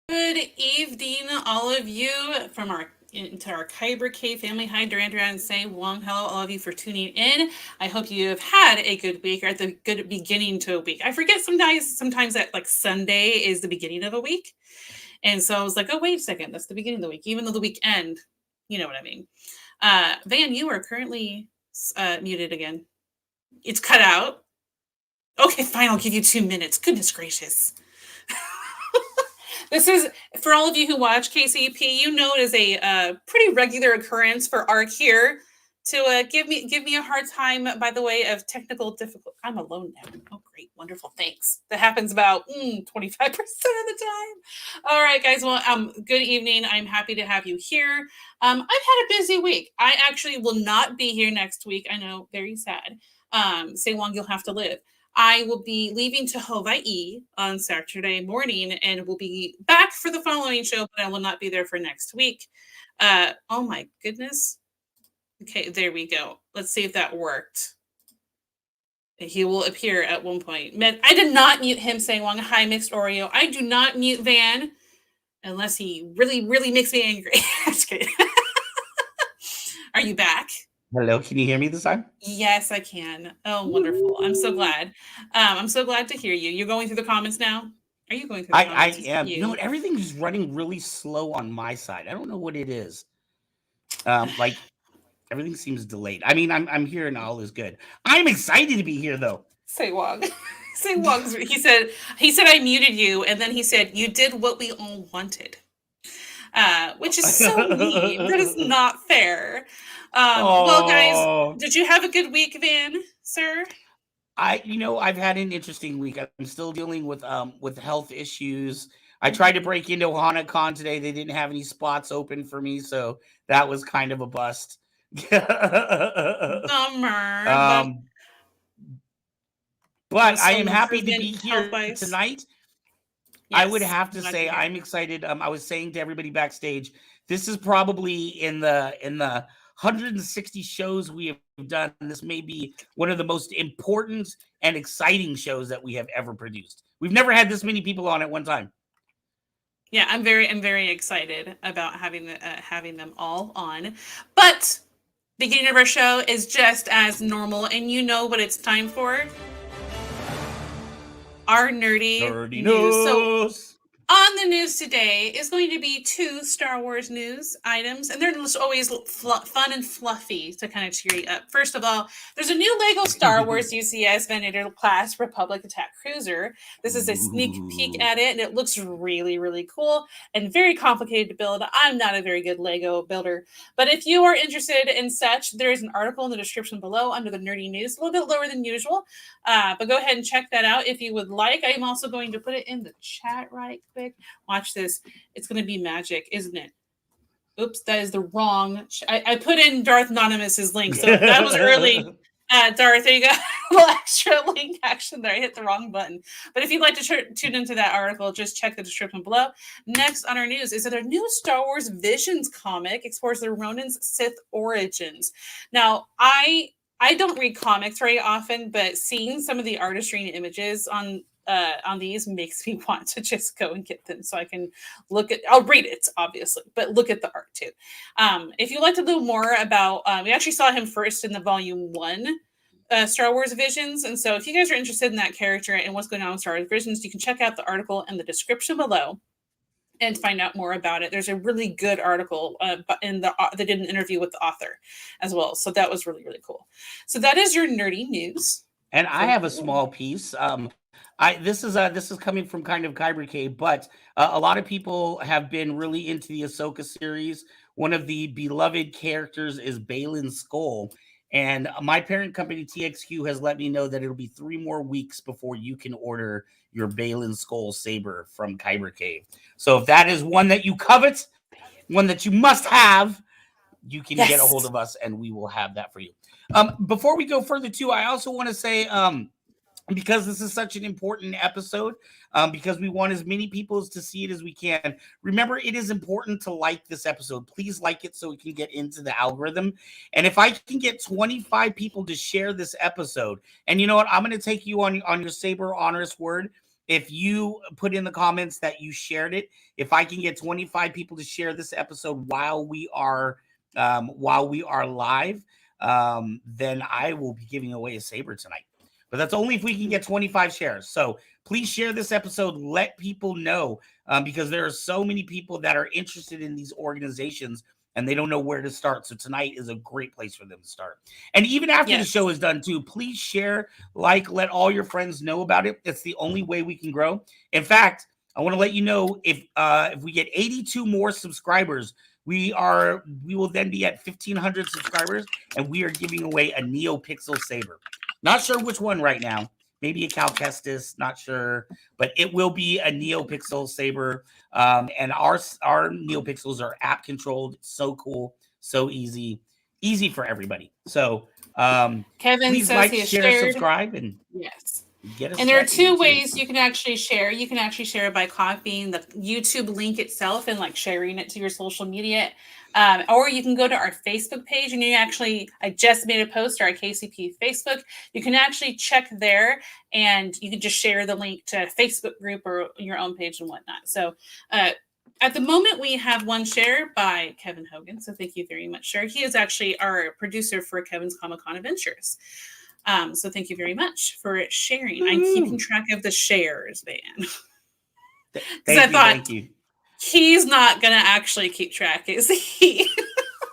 Good evening, all of you from our into our Kyber Cave family. Hi, Duran Duran and Say Wong. Hello, all of you for tuning in. I hope you have had a good week or at the good beginning to a week. I forget sometimes that like Sunday is the beginning of a week. And so I was like, oh, wait a second, that's the beginning of the week, even though the weekend, you know what I mean. Van, you are currently muted again. It's cut out. Okay, fine, I'll give you 2 minutes. Goodness gracious. This is for all of you who watch KCP. You know it is a pretty regular occurrence for Ark here to give me a hard time by the way of technical difficulty. I'm alone now. Oh, great, wonderful, thanks. That happens about 25% of the time. All right, guys. Well, good evening. I'm happy to have you here. I've had a busy week. I actually will not be here next week. I know, very sad. Say long, you'll have to live. I will be leaving to Hawaii on Saturday morning and will be back for the following show, but I will not be there for next week. Oh my goodness. Okay, there we go. Let's see if that worked. He will appear at one point. Man, I did not mute him saying Wong Hi Mixed Oreo. I do not mute Van unless he really, really makes me angry. Just kidding. Are you back? Hello, can you hear me this time? Yes, I can. Oh, wonderful. I'm so glad. I'm so glad to hear you. You're going through the comments now? Are you going through the I comments? am. You know You. what? Everything's just running really slow on my side. I don't know what it is. Like everything seems delayed. I mean, I'm here and all is good. I'm excited to be here though. Say Wong. Say Wong. He said I muted you, and then he said you did what we all wanted. Which is so mean. That is not fair. Well, guys, Oh, did you have a good week, Van, sir? I've had an interesting week. I'm still dealing with health issues. I tried to Mhm. break into HanaCon today. They didn't have any spots open for me, so that was kind of a bust. Bummer, but um, there but was I am some happy to improvement be here health wise. tonight. I would Yes, have I'm to glad to say hear. I'm excited. I was saying to everybody backstage, this is probably in the 160 shows we have done. This may be one of the most important and exciting shows that we have ever produced. We've never had this many people on at one time. Yeah, I'm very excited about having them all on. But beginning of our show is just as normal, and you know what it's time for? Our nerdy Nerdy news. So news. on the news today is going to be two Star Wars news items, and they're just always fun and fluffy to kind of cheer you up. First of all, there's a new Lego Star Wars UCS Venator class Republic Attack Cruiser. This is a sneak peek Ooh. at it, and it looks really, really cool and very complicated to build. I'm not a very good Lego builder, but if you are interested in such, there is an article in the description below under the nerdy news, a little bit lower than usual. But go ahead and check that out if you would like. I am also going to put it in the chat right quick. Watch this. It's going to be magic, isn't it? Oops, that is the wrong. I put in Darth Anonymous's link, so that was early. Darth, there you go. A little extra link action there. I hit the wrong button. But if you'd like to tune into that article, just check the description below. Next on our news is that a new Star Wars Visions comic explores the Ronin's Sith origins. Now, I don't read comics very often, but seeing some of the artistry and images on these makes me want to just go and get them so I can look at. I'll read it obviously, but look at the art too. If you'd like to know more about, we actually saw him first in the Volume One Star Wars Visions, and so if you guys are interested in that character and what's going on with Star Wars Visions, you can check out the article in the description below and find out more about it. There's a really good article in the they did an interview with the author as well, so that was really really cool. So that is your nerdy news And I for have a you. small piece. This is coming from kind of Kyber Cave, but a lot of people have been really into the Ahsoka series. One of the beloved characters is Balin Skull, and my parent company TXQ has let me know that it'll be 3 more weeks before you can order your Balin Skull saber from Kyber Cave. So if that is one that you covet, one that you must have, you can get a hold Yes. of us and we will have that for you. Before we go further, too, I also want to say, because this is such an important episode, because we want as many people to see it as we can. Remember, it is important to like this episode. Please like it so we can get into the algorithm. And if I can get 25 people to share this episode, and you know what, I'm going to take you on your Saber honest word. if you put in the comments that you shared it, if I can get 25 people to share this episode while we are live, then I will be giving away a saber tonight. But that's only if we can get 25 shares. So please share this episode. Let people know, because there are so many people that are interested in these organizations and they don't know where to start. So tonight is a great place for them to start. And even after the show is done too, please share, let all your friends know about it. It's the only way we can grow. In fact, I want to let you know, if we get 82 more subscribers, we will then be at 1,500 subscribers, and we are giving away a NeoPixel saber. Not sure which one right now. Maybe a Cal Kestis, not sure, but it will be a NeoPixel saber. And our NeoPixels are app controlled. It's so cool, so easy for everybody. So Kevin please says he share, shared. subscribe, and yes. Get us. And there are two ways you can actually share. You can actually share by copying the YouTube link itself and sharing it to your social media. Or you can go to our Facebook page, and I just made a post to our KCP Facebook. You can actually check there, and you can just share the link to a Facebook group or your own page and whatnot. So at the moment, we have one share by Kevin Hogan. So thank you very much, sir. He is actually our producer for Kevin's Comic-Con Adventures. So thank you very much for sharing. I'm keeping track of the shares, man. Thank you. He's not going to actually keep track, is he?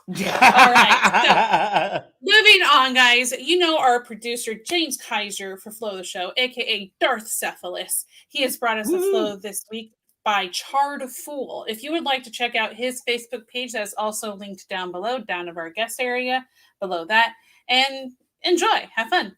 All right. So, moving on, guys. You know our producer, James Kaiser, for Flow the Show, a.k.a. Darth Cephalus. He has brought us a Flow this week by Charred Fool. If you would like to check out his Facebook page, that's also linked down below, down of our guest area, below that. And enjoy. Have fun.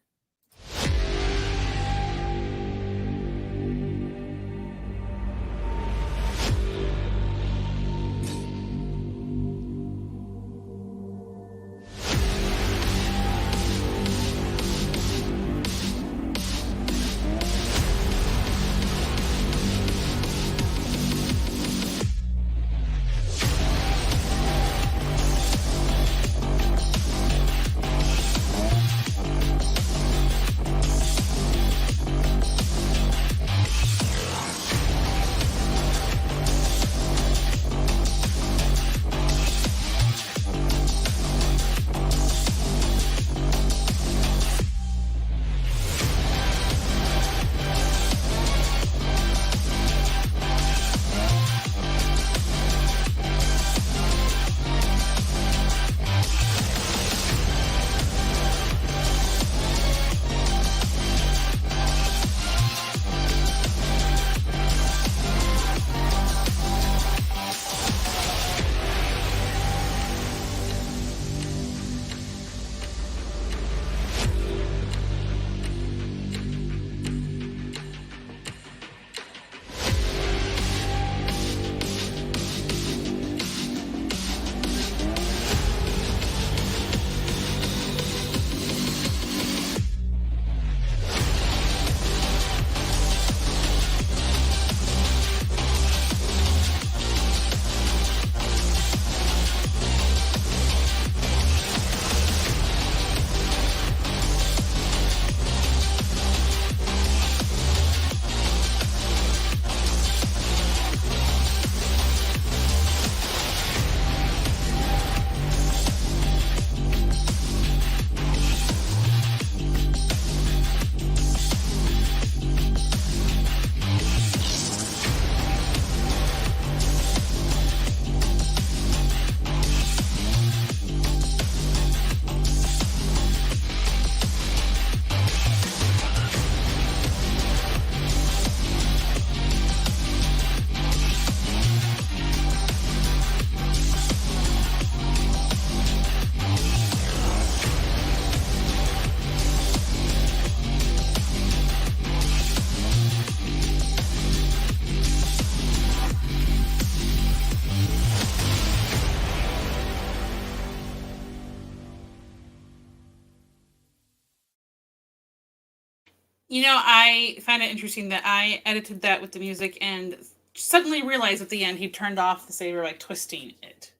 You know, I find it interesting that I edited that with the music and suddenly realized at the end he turned off the saber by twisting it.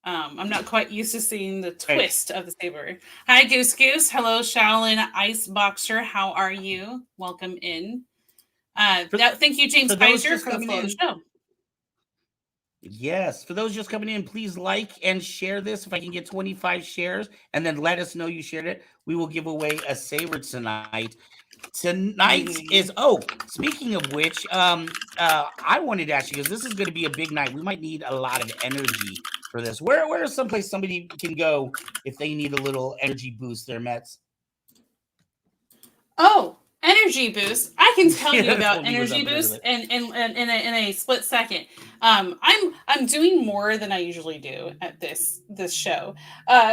I'm not quite used to seeing the twist of the saber. Hi, Goose Goose. Hello, Shaolin Ice Boxer. How are you? Welcome in. Thank you, James for those Kaiser, just for the coming flow of the in, show. yes, for those just coming in, please like and share this. If I can get 25 shares, and then let us know you shared it, we will give away a Saber tonight. Tonight is speaking of which, I wanted to ask you, because this is going to be a big night. We might need a lot of energy for this. Where is someplace somebody can go if they need a little energy boost there, Mets? Oh, energy boost. I can tell you about Toby was energy up there with boost it. in a split second. I'm doing more than I usually do at this show.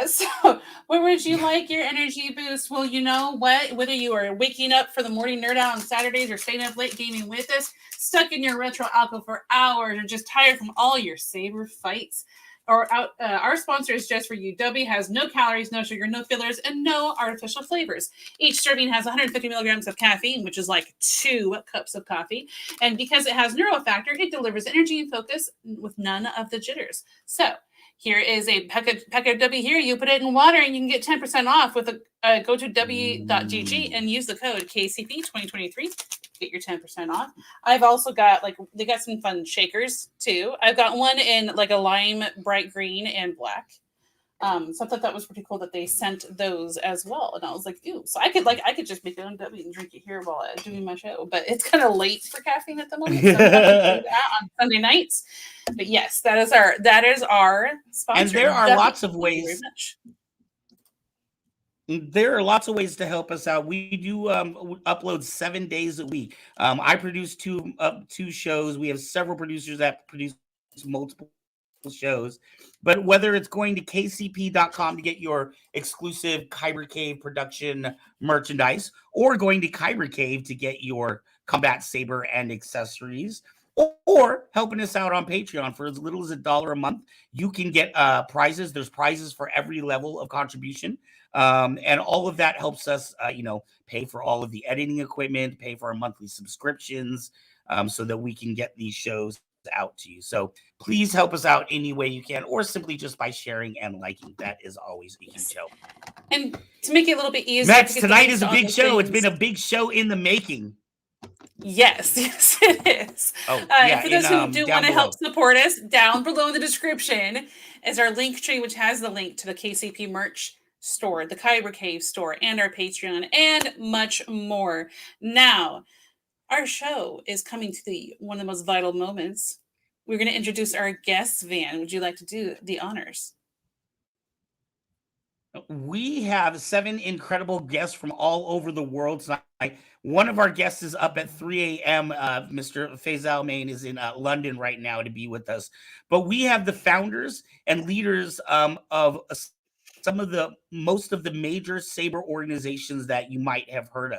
So where would you like your energy boost? Well, you know what? Whether you are waking up for the morning nerd out on Saturdays or staying up late gaming with us, stuck in your retro alcove for hours, or just tired from all your Saber fights, or our sponsor is Just for You. W has no calories, no sugar, no fillers, and no artificial flavors. Each serving has 150 milligrams of caffeine, which is like 2 cups of coffee. And because it has neurofactor, it delivers energy and focus with none of the jitters. So here is a pack of W here. You put it in water and you can get 10% off with a go to w.gg and use the code KCP2023. Get your 10% off. I've also got they got some fun shakers too. I've got one in like a lime, bright green, and black. So I thought that was pretty cool that they sent those as well. And I was like, ooh, so I could just make it on W and drink it here while doing my show. But it's kind of late for caffeine at the moment. So I'm definitely doing that on Sunday nights. But yes, that is our sponsor. And there are lots of ways. Very much. There are lots of ways to help us out. We do upload 7 days a week. I produce two shows. We have several producers that produce multiple shows. But whether it's going to kcp.com to get your exclusive Kyber Cave production merchandise, or going to Kyber Cave to get your combat saber and accessories, or helping us out on Patreon for as little as $1 a month, you can get prizes. There's prizes for every level of contribution. And all of that helps us, pay for all of the editing equipment, pay for our monthly subscriptions, so that we can get these shows out to you. So please help us out any way you can, or simply just by sharing and liking. That is always a huge help. And to make it a little bit easier, Max, tonight is a big show. It's been a big show in the making. Yes, it is. And for those who do want to help support us, down below in the description is our link tree, which has the link to the KCP merch store, the Kyber Cave store, and our Patreon, and much more. Now, our show is coming to one of the most vital moments. We're going to introduce our guests. Van, would you like to do the honors? We have 7 incredible guests from all over the world tonight. One of our guests is up at 3 a.m. Mr. Faisal Main is in London right now to be with us. But we have the founders and leaders of most of the major Saber organizations that you might have heard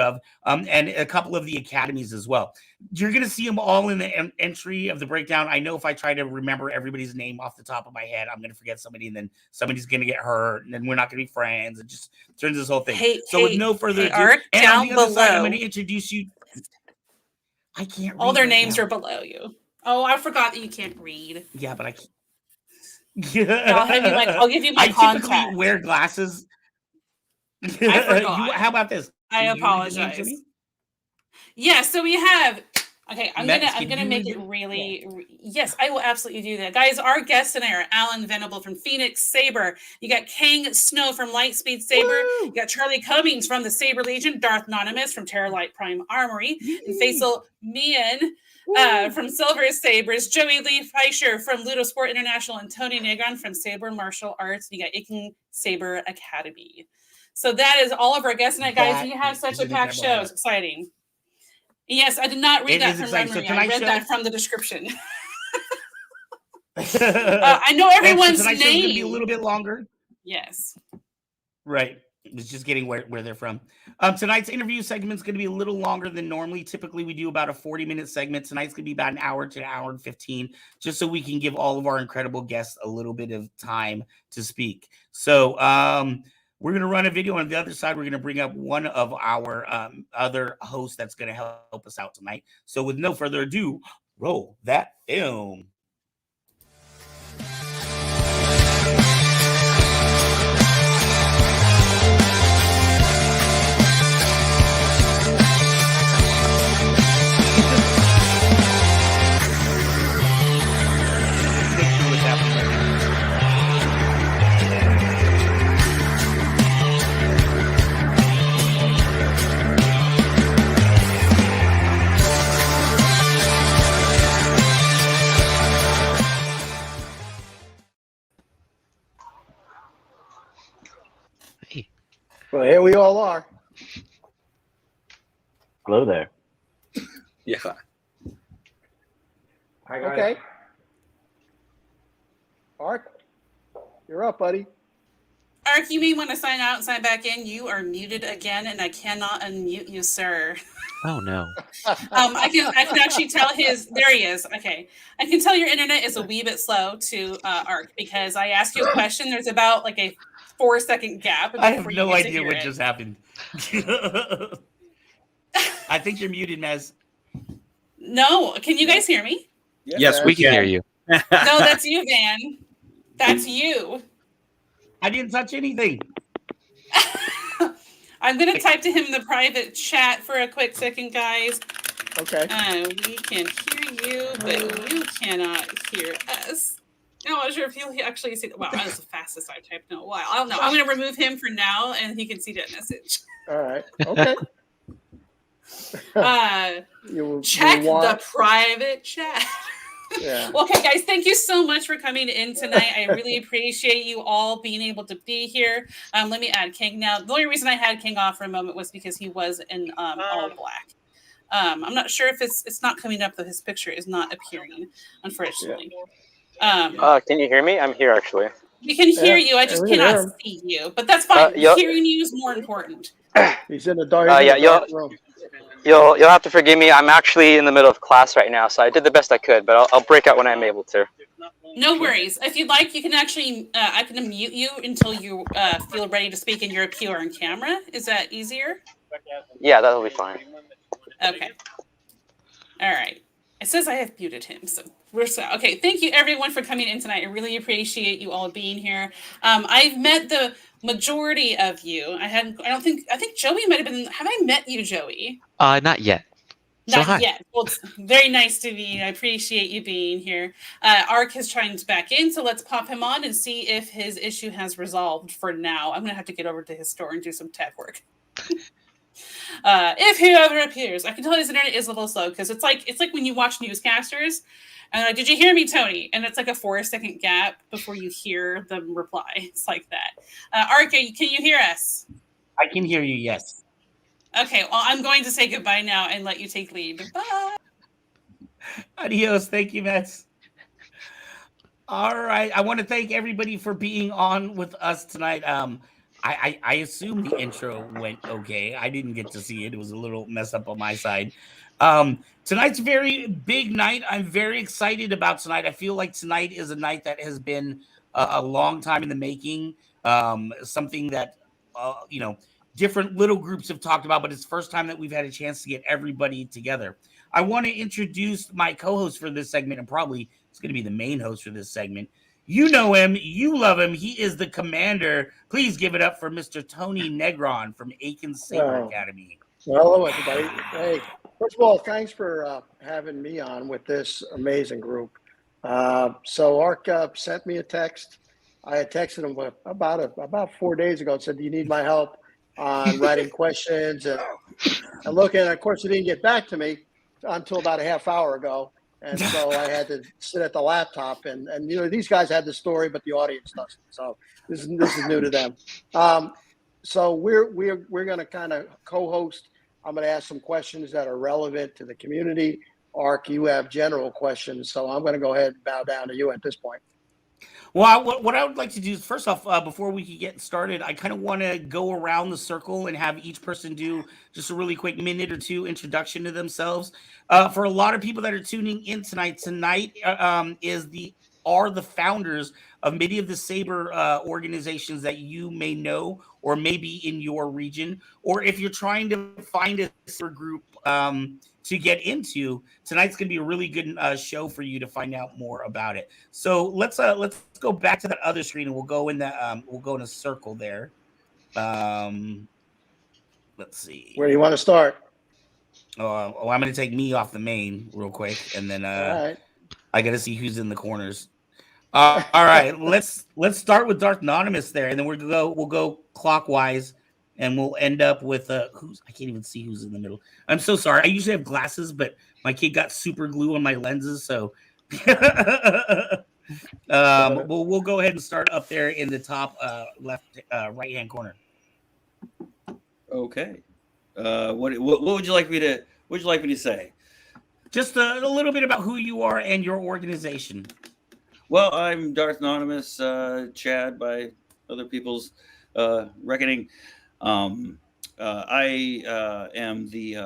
of, and a couple of the academies as well. You're going to see them all in the entry of the breakdown. I know if I try to remember everybody's name off the top of my head, I'm going to forget somebody, and then somebody's going to get hurt, and then we're not going to be friends. It just turns this whole thing. With no further ado, Art, and down on the other below, side, I'm going to introduce you. I can't read. All their names are below you. Oh, I forgot that you can't read. Yeah, but I can't. I'll give you my contact. I typically wear glasses. I forgot. How about this? I apologize. Yeah, so we have. Okay, I'm gonna make it really. Yes, I will absolutely do that, guys. Our guests tonight are Alan Venable from Phoenix Saber. You got Kang Snow from Lightspeed Saber. Woo! You got Charlie Cummings from the Saber Legion. Darth Anonymous from Terralight Prime Armory. And Faisal Mian from Silver Sabers, Joey Lee Fleischer from Ludo Sport International, and Tony Negron from Saber Martial Arts. You got Iking Saber Academy. So that is all of our guests tonight, guys. We have such a packed show. It's exciting. Yes, I did not read that from memory. I read that from the description. I know everyone's name. Tonight's going to be a little bit longer. Yes. Right. It's just getting where they're from. Tonight's interview segment is going to be a little longer than normally. Typically, we do about a 40-minute segment. Tonight's going to be about an hour to an hour and 15, just so we can give all of our incredible guests a little bit of time to speak. So we're going to run a video. On the other side, we're going to bring up one of our other hosts that's going to help us out tonight. So with no further ado, roll that film. Well, here we all are. Hello there. Yeah. Okay. Ark, you're up, buddy. Ark, you may want to sign out and sign back in. You are muted again, and I cannot unmute you, sir. Oh no. I can actually tell there he is. Okay. I can tell your internet is a wee bit slow to Ark because I asked you a question. There's about like a 4-second gap. I have no idea what just happened. I think you're muted, Mez. No. Can you guys hear me? Yes, We can hear you. No, that's you, Van. That's you. I didn't touch anything. I'm going to type to him in the private chat for a quick second, guys. Okay. We can hear you, but you cannot hear us. I'm not sure if he'll actually see. Wow, that was the fastest I've typed in a while. I don't know. I'm going to remove him for now, and he can see that message. All right. Okay. Check the private chat. Yeah. Okay, guys, thank you so much for coming in tonight. I really appreciate you all being able to be here. Let me add King now. The only reason I had King off for a moment was because he was in all black. I'm not sure if it's not coming up, though. His picture is not appearing, unfortunately. Can you hear me? I'm here, actually. We can hear you. I just cannot see you, but that's fine. Hearing you is more important. He's in the dark, room. You'll have to forgive me. I'm actually in the middle of class right now, so I did the best I could, but I'll break out when I'm able to. No worries. If you'd like, you can actually I can unmute you until you feel ready to speak and you appear on camera. Is that easier? Yeah, that'll be fine. Okay. All right. It says I have muted him, so we're okay. Thank you everyone for coming in tonight. I really appreciate you all being here. I've met the majority of you. I think Joey might have been. Have I met you, Joey? Not yet. Not yet. Well, it's very nice to be. I appreciate you being here. Ark has chimed back in, so let's pop him on and see if his issue has resolved for now. I'm gonna have to get over to his store and do some tech work. If whoever appears, I can tell his internet is a little slow because it's like when you watch newscasters and did you hear me, Tony? And it's like a 4-second gap before you hear them reply. It's like that. Ark, can you hear us? I can hear you. Yes. Okay. Well, I'm going to say goodbye now and let you take lead. Bye. Adios. Thank you, Mets. All right. I want to thank everybody for being on with us tonight. I assume the intro went okay. I didn't get to see it. It was a little messed up on my side. Tonight's a very big night. I'm very excited about tonight. I feel like tonight is a night that has been a long time in the making. Something that, different little groups have talked about, but it's the first time that we've had a chance to get everybody together. I want to introduce my co-host for this segment, and probably it's going to be the main host for this segment. You know him. You love him. He is the commander. Please give it up for Mr. Tony Negron from Aiken's Saber Academy. Well, hello, everybody. Hey, first of all, thanks for having me on with this amazing group. So Ark sent me a text. I had texted him about 4 days ago and said, do you need my help on writing questions? And look, and of course, he didn't get back to me until about a half hour ago. And so I had to sit at the laptop, and these guys had the story, but the audience doesn't. So this is new to them. So we're going to kind of co-host. I'm going to ask some questions that are relevant to the community. Ark, you have general questions, so I'm going to go ahead and bow down to you at this point. Well, what I would like to do is, first off, before we can get started, I kind of want to go around the circle and have each person do just a really quick minute or two introduction to themselves. For a lot of people that are tuning in tonight are the founders of many of the Saber organizations that you may know or maybe in your region, or if you're trying to find a Saber group to get into, tonight's going to be a really good show for you to find out more about it. So let's go back to that other screen, and we'll go in a circle there. Let's see. Where do you want to start? I'm going to take me off the main real quick, and then All right. I got to see who's in the corners. All right, let's start with Darth Anonymous there, and then we'll go clockwise, and we'll end up with I can't even see who's in the middle. I'm so sorry. I usually have glasses, but my kid got super glue on my lenses, so we'll go ahead and start up there in the top left right hand corner. Okay. What would you like me to say? Just a little bit about who you are and your organization. Well, I'm Darth Anonymous, Chad by other people's reckoning. I am the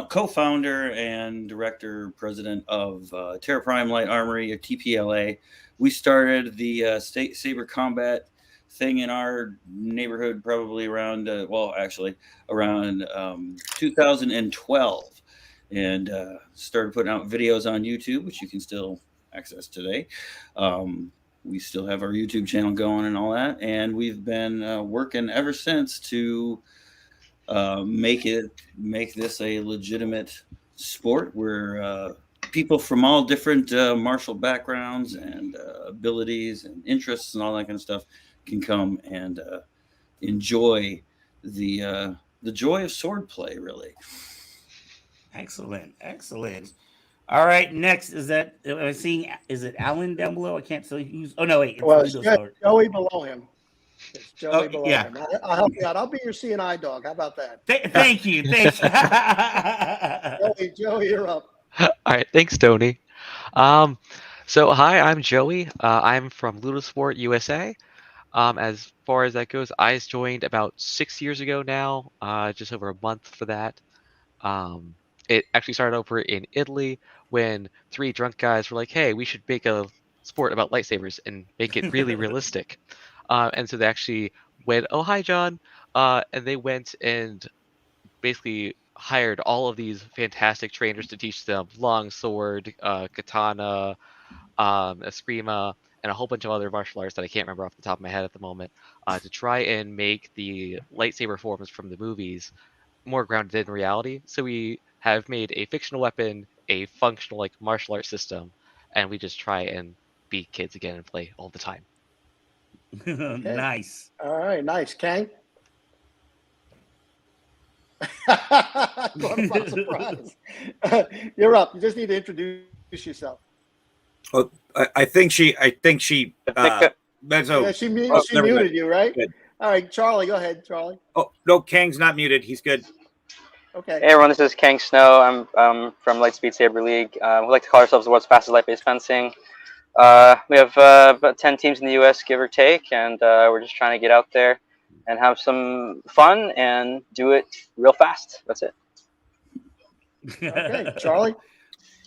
co-founder and director president of Terra Prime Light Armory, a TPLA. We started the state Saber combat thing in our neighborhood probably around around 2012, and started putting out videos on YouTube, which you can still access today. We still have our YouTube channel going and all that, and we've been working ever since to make this a legitimate sport where people from all different martial backgrounds and abilities and interests and all that kind of stuff can come and enjoy the joy of sword play. Really. Excellent. All right, next is that I'm seeing. Is it Alan down below? I can't see who's. Oh no, wait, it's Well, it's Ludo's. Joey below him. It's Joey below yeah. him. I'll help you out. I'll be your CNI dog. How about that? Thank you. Joey, you're up. All right, thanks, Tony. So hi, I'm Joey. I'm from Ludosport USA. As far as that goes, I joined about 6 years ago now, just over a month for that. It actually started over in Italy when 3 drunk guys were like, "Hey, we should make a sport about lightsabers and make it really realistic." And so they actually went, "Oh, hi, John," and they went and basically hired all of these fantastic trainers to teach them longsword, katana, eskrima, and a whole bunch of other martial arts that I can't remember off the top of my head at the moment, to try and make the lightsaber forms from the movies more grounded in reality. So we have made a fictional weapon a functional like martial arts system, and we just try and be kids again and play all the time. Nice. All right, nice. Kang? Caught him by surprise. You're up. You just need to introduce yourself. Oh, I think she. That's Yeah, she muted you, right? Good. All right, Charlie, go ahead, Charlie. Oh no, Kang's not muted. He's good. Okay. Hey everyone, this is Kang Snow. I'm from Lightspeed Saber League. We like to call ourselves the world's fastest light-based fencing. We have about 10 teams in the U.S., give or take, and we're just trying to get out there and have some fun and do it real fast. That's it. Okay, Charlie.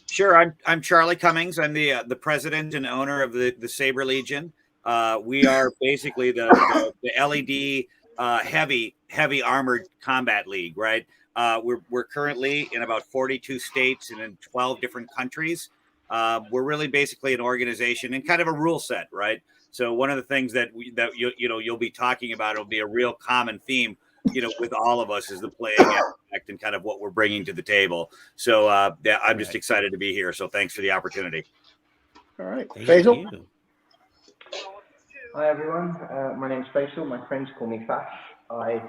Sure, I'm Charlie Cummings. I'm the president and owner of the Saber Legion. We are basically the LED heavy armored combat league, right? We're currently in about 42 states and in 12 different countries. We're really basically an organization and kind of a rule set, right? So one of the things that you'll be talking about will be a real common theme, with all of us, is the playing aspect and kind of what we're bringing to the table. So I'm just excited to be here. So thanks for the opportunity. All right, Thank Faisal. you. Hi everyone, my name's Faisal. My friends call me Fash. I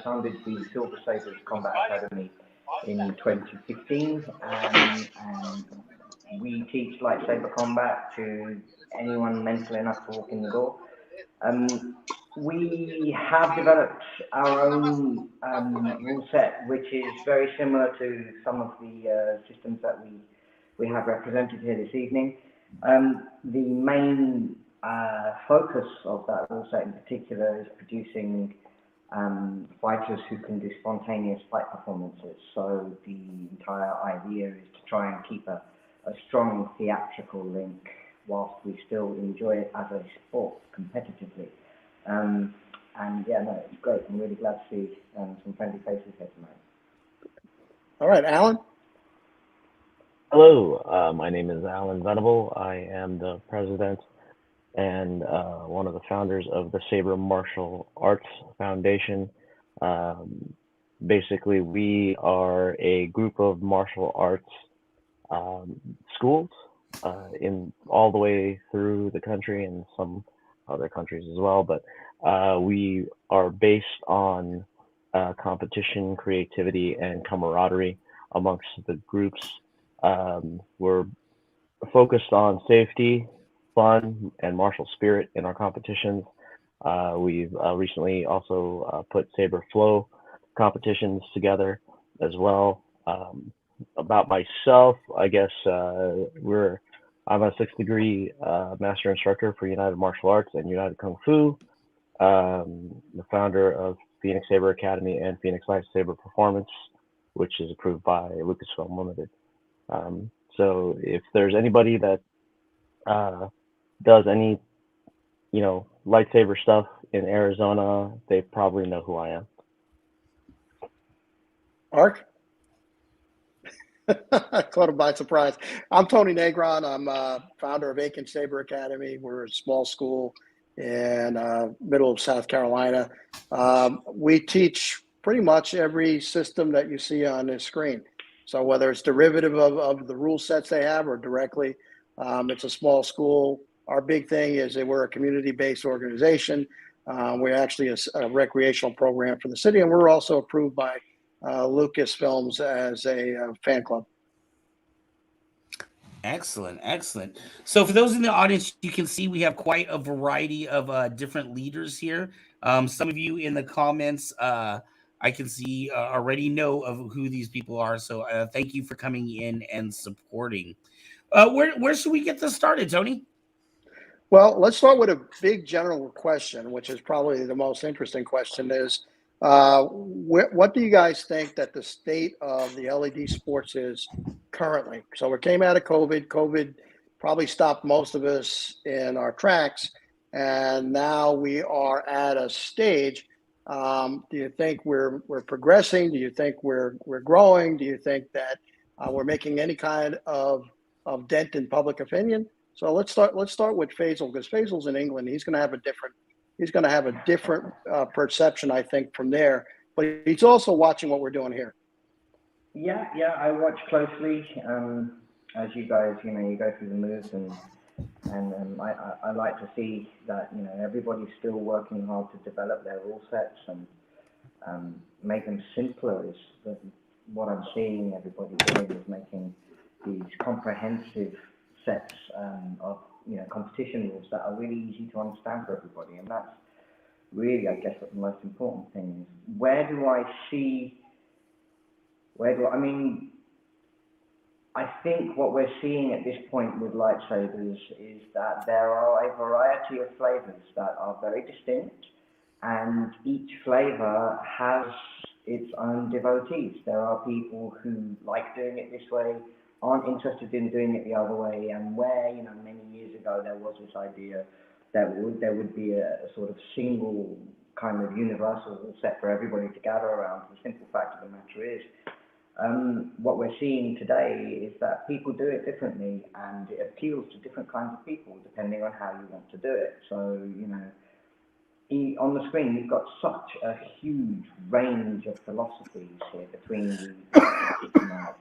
founded the Silver Sabers Combat Academy in 2015, and we teach lightsaber combat to anyone mental enough to walk in the door. We have developed our own rule set, which is very similar to some of the systems that we have represented here this evening. The main focus of that rule set in particular is producing fighters who can do spontaneous fight performances. So the entire idea is to try and keep a strong theatrical link whilst we still enjoy it as a sport competitively. And yeah, no, it's great. I'm really glad to see some friendly faces here tonight. All right, Alan. Hello, my name is Alan Venable. I am the president and one of the founders of the Saber Martial Arts Foundation. Basically, we are a group of martial arts schools in all the way through the country and some other countries as well. But we are based on competition, creativity, and camaraderie amongst the groups. We're focused on safety, fun, and martial spirit in our competitions. We've recently also put Saber Flow competitions together as well. About myself, I guess I'm a 6th degree master instructor for United Martial Arts and United Kung Fu. The founder of Phoenix Saber Academy and Phoenix Light Saber Performance, which is approved by Lucasfilm Limited. So if there's anybody that does any, lightsaber stuff in Arizona, they probably know who I am. Ark? Caught him by surprise. I'm Tony Negron. I'm founder of Aiken Saber Academy. We're a small school in middle of South Carolina. We teach pretty much every system that you see on this screen. So whether it's derivative of the rule sets they have or directly, it's a small school. Our big thing is that we're a community-based organization. We're actually a recreational program for the city, and we're also approved by Lucasfilms as a fan club. Excellent, excellent. So for those in the audience, you can see we have quite a variety of different leaders here. Some of you in the comments, I can see already know of who these people are. So thank you for coming in and supporting. Where should we get this started, Tony? Well, let's start with a big general question, which is probably the most interesting question is, what do you guys think that the state of the LED sports is currently? So we came out of COVID. COVID probably stopped most of us in our tracks, and now we are at a stage. Do you think we're progressing? Do you think we're growing? Do you think that we're making any kind of dent in public opinion? So let's start with Faisal, because Faisal's in England. He's going to have a different perception, I think, from there. But he's also watching what we're doing here. Yeah, I watch closely. As you guys, you go through the moves, and I like to see that everybody's still working hard to develop their rule sets and make them simpler. Is what I'm seeing everybody doing is making these comprehensive sets of competition rules that are really easy to understand for everybody, and that's really, I guess, what the most important thing is. I think what we're seeing at this point with lightsabers is that there are a variety of flavors that are very distinct, and each flavor has its own devotees. There are people who like doing it this way, aren't interested in doing it the other way, and where many years ago there was this idea that there would be a sort of single kind of universal set for everybody to gather around. The simple fact of the matter is, what we're seeing today is that people do it differently, and it appeals to different kinds of people depending on how you want to do it. So on the screen you've got such a huge range of philosophies here between the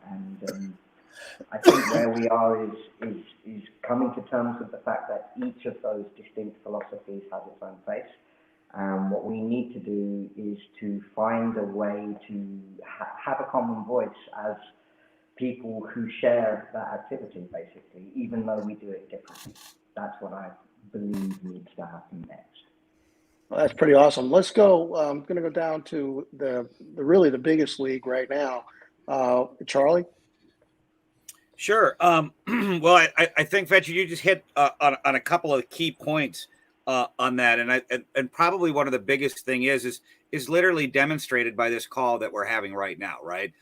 and I think where we are is coming to terms with the fact that each of those distinct philosophies has its own place. What we need to do is to find a way to have a common voice as people who share that activity, basically, even though we do it differently. That's what I believe needs to happen next. Well, that's pretty awesome. Let's go. I'm going to go down to the really the biggest league right now. Charlie? Sure. Well, I think, Fetcher, you just hit on a couple of key points on that, and probably one of the biggest thing is literally demonstrated by this call that we're having right now. Right?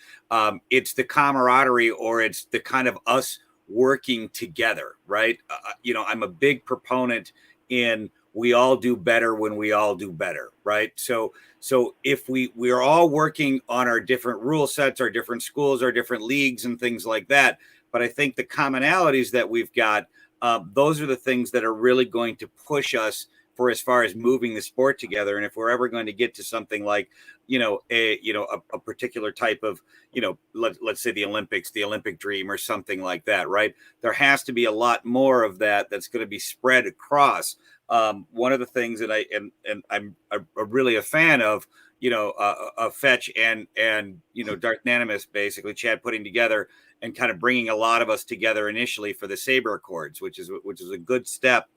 It's the camaraderie, or it's the kind of us working together. Right? I'm a big proponent in we all do better when we all do better. Right? So if we're all working on our different rule sets, our different schools, our different leagues, and things like that. But I think the commonalities that we've got, those are the things that are really going to push us for as far as moving the sport together. And if we're ever going to get to something like, a particular type of, let's say the Olympics, the Olympic dream, or something like that, right? There has to be a lot more of that's going to be spread across. One of the things that I'm really a fan of, Fetch and Darth Nanimus, basically Chad putting together and kind of bringing a lot of us together initially for the Saber Accords, which is a good step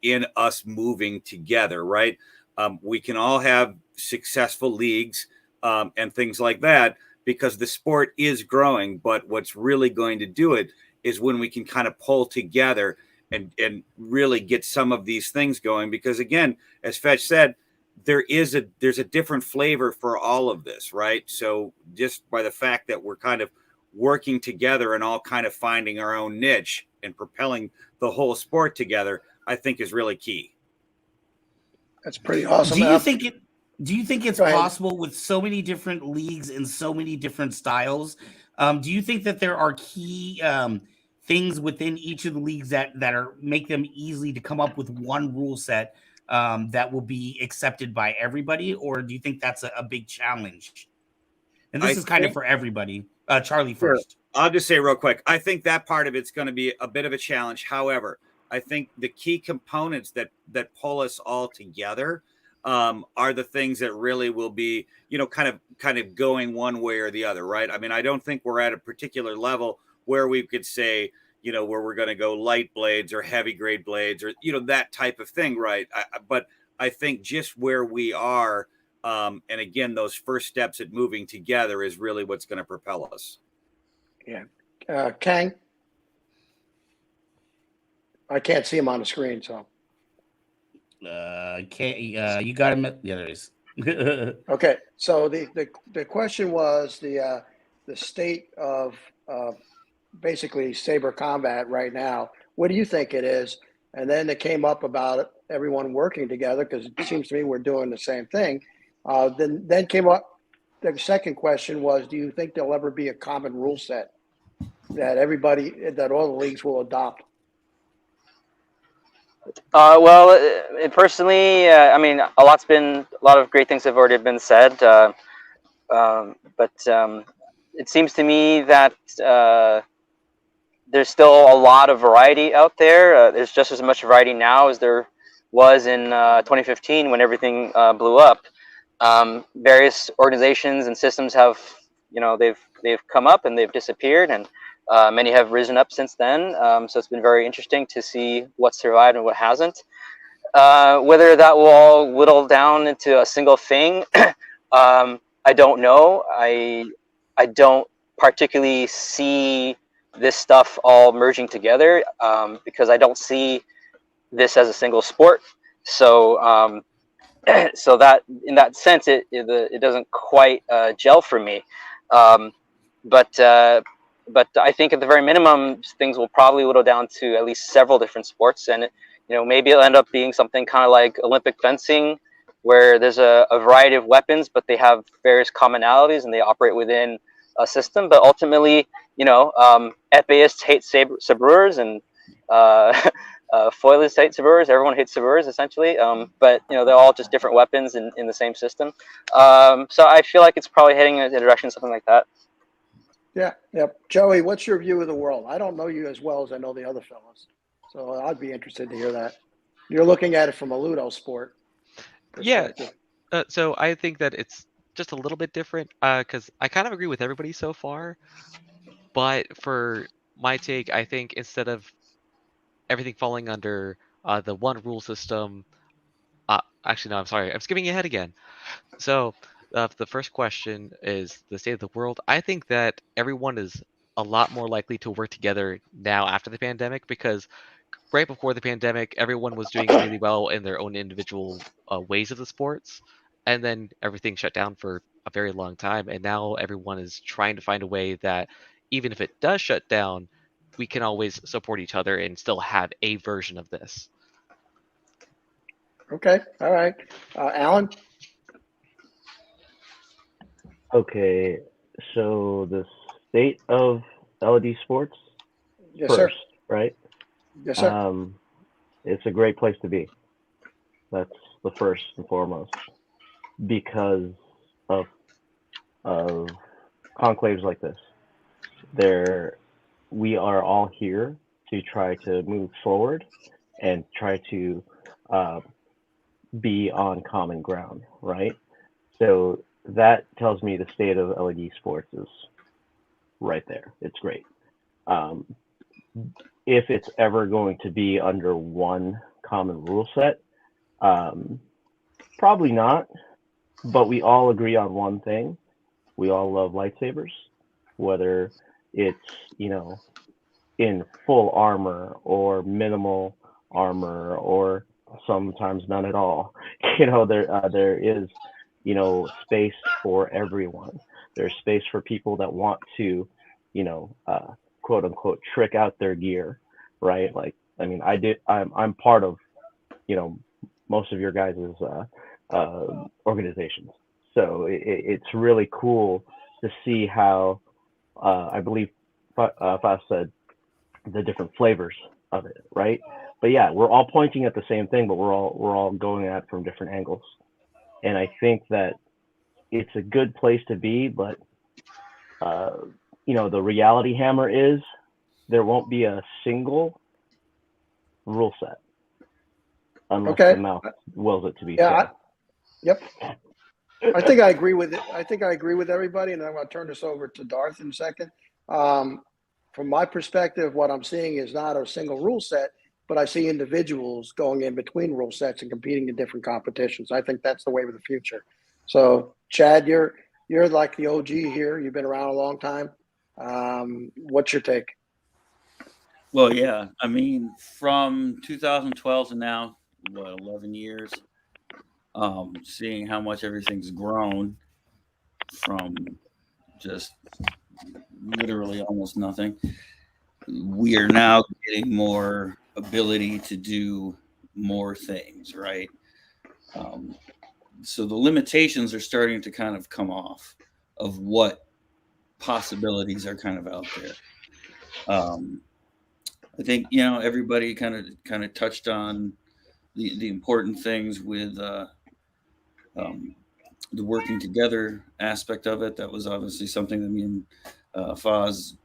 in us moving together, right? We can all have successful leagues and things like that because the sport is growing. But what's really going to do it is when we can kind of pull together and really get some of these things going. Because again, as Fetch said, there's a different flavor for all of this, right? So just by the fact that we're kind of working together and all kind of finding our own niche and propelling the whole sport together, I think is really key. That's pretty awesome. Do you think it's Go ahead. possible with so many different leagues and so many different styles? Do you think that there are key things within each of the leagues that are make them easily to come up with one rule set that will be accepted by everybody, or do you think that's a big challenge? And this is kind of for everybody. Charlie first. I'll just say real quick, I think that part of it's going to be a bit of a challenge. However, I think the key components that pull us all together are the things that really will be, kind of going one way or the other, right? I mean, I don't think we're at a particular level where we could say, where we're going to go light blades or heavy grade blades or, that type of thing, right? But I think just where we are, and again, those first steps at moving together is really what's going to propel us. Yeah. Kang? I can't see him on the screen, so. You got him. Yeah, there is. Okay, so the question was the state of basically Saber combat right now. What do you think it is? And then it came up about everyone working together, because it seems to me we're doing the same thing. Then came up, the second question was, do you think there'll ever be a common rule set that all the leagues will adopt? Personally, I mean, a lot of great things have already been said, but it seems to me that there's still a lot of variety out there. There's just as much variety now as there was in 2015 when everything blew up. Various organizations and systems have, they've come up and they've disappeared, and many have risen up since then. So it's been very interesting to see what survived and what hasn't. Whether that will all whittle down into a single thing, I don't know. I don't particularly see this stuff all merging together because I don't see this as a single sport. So so that in that sense, it doesn't quite gel for me. But I think at the very minimum, things will probably whittle down to at least several different sports, and maybe it'll end up being something kind of like Olympic fencing, where there's a variety of weapons, but they have various commonalities and they operate within a system. But ultimately, epeists hate sabreurs and foilists hate sabreurs. Everyone hates sabreurs essentially, but they're all just different weapons in the same system. So I feel like it's probably heading in a direction something like that. Yeah. Joey, what's your view of the world? I don't know you as well as I know the other fellas, so I'd be interested to hear that. You're looking at it from a Ludo sport perspective. Yeah. So I think that it's just a little bit different because I kind of agree with everybody so far. But for my take, I think instead of everything falling under the one rule system, actually, no, I'm sorry. I'm skipping ahead again. So the first question is the state of the world. I think that everyone is a lot more likely to work together now after the pandemic, because right before the pandemic, everyone was doing really well in their own individual ways of the sports. And then everything shut down for a very long time. And now everyone is trying to find a way that even if it does shut down, we can always support each other and still have a version of this. Okay. All right. Alan? Okay. So the state of LED sports Yes, first, sir. right? Yes, sir. It's a great place to be. That's the first and foremost, because of conclaves like this. We are all here to try to move forward and try to be on common ground, right? So that tells me the state of LED sports is right there. It's great. If it's ever going to be under one common rule set? Probably not, but we all agree on one thing. We all love lightsabers, whether it's, in full armor or minimal armor or sometimes none at all. There is, space for everyone. There's space for people that want to, quote unquote, trick out their gear, right? Like, I mean, I'm part of, most of your guys' organizations. So it's really cool to see how, I believe Fas said, the different flavors of it, right? But yeah, we're all pointing at the same thing, but we're all going at it from different angles. And I think that it's a good place to be, but the reality hammer is there won't be a single rule set unless the mouth wills it to be so. Yep. I think I agree with it. I think I agree with everybody, and I'm going to turn this over to Darth in a second. From my perspective, what I'm seeing is not a single rule set, but I see individuals going in between rule sets and competing in different competitions. I think that's the way of the future. So, Chad, you're like the OG here. You've been around a long time. What's your take? Well, yeah. I mean, from 2012 to now, 11 years, seeing how much everything's grown from just literally almost nothing. We are now getting more ability to do more things, right? So the limitations are starting to kind of come off of what possibilities are kind of out there. I think, everybody kind of touched on the important things with the working together aspect of it. That was obviously something that me and Foz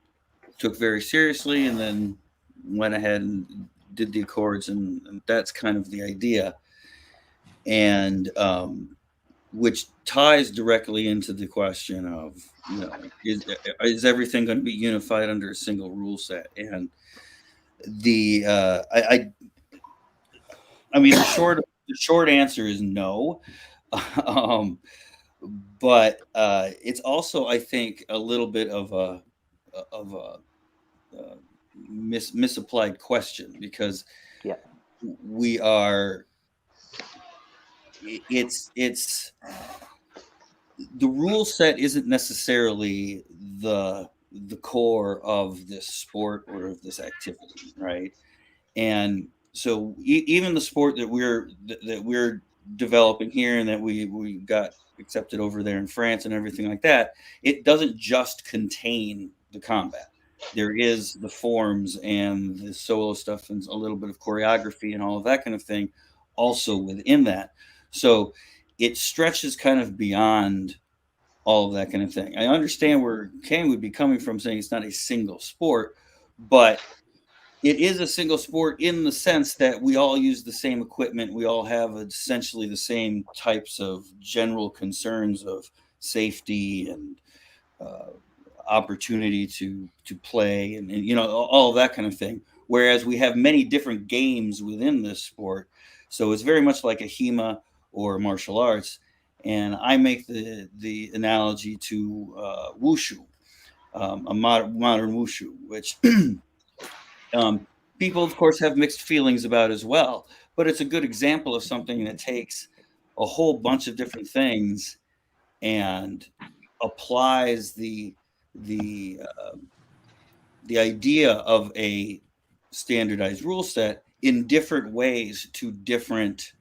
took very seriously, and then went ahead and did the Accords, and that's kind of the idea. And which ties directly into the question of, is everything going to be unified under a single rule set? And the the short answer is no. But it's also, I think, a little bit of a misapplied question, because we are. It's the rule set isn't necessarily the core of this sport or of this activity, right? And so even the sport that we're developing here and that we got accepted over there in France and everything like that, it doesn't just contain the combat. There is the forms and the solo stuff and a little bit of choreography and all of that kind of thing also within that. So it stretches kind of beyond all of that kind of thing. I understand where Kane would be coming from, saying it's not a single sport, but it is a single sport in the sense that we all use the same equipment. We all have essentially the same types of general concerns of safety and opportunity to play and all of that kind of thing. Whereas we have many different games within this sport. So it's very much like a HEMA or martial arts. And I make the analogy to wushu, a modern wushu, which people, of course, have mixed feelings about as well. But it's a good example of something that takes a whole bunch of different things and applies the idea of a standardized rule set in different ways to different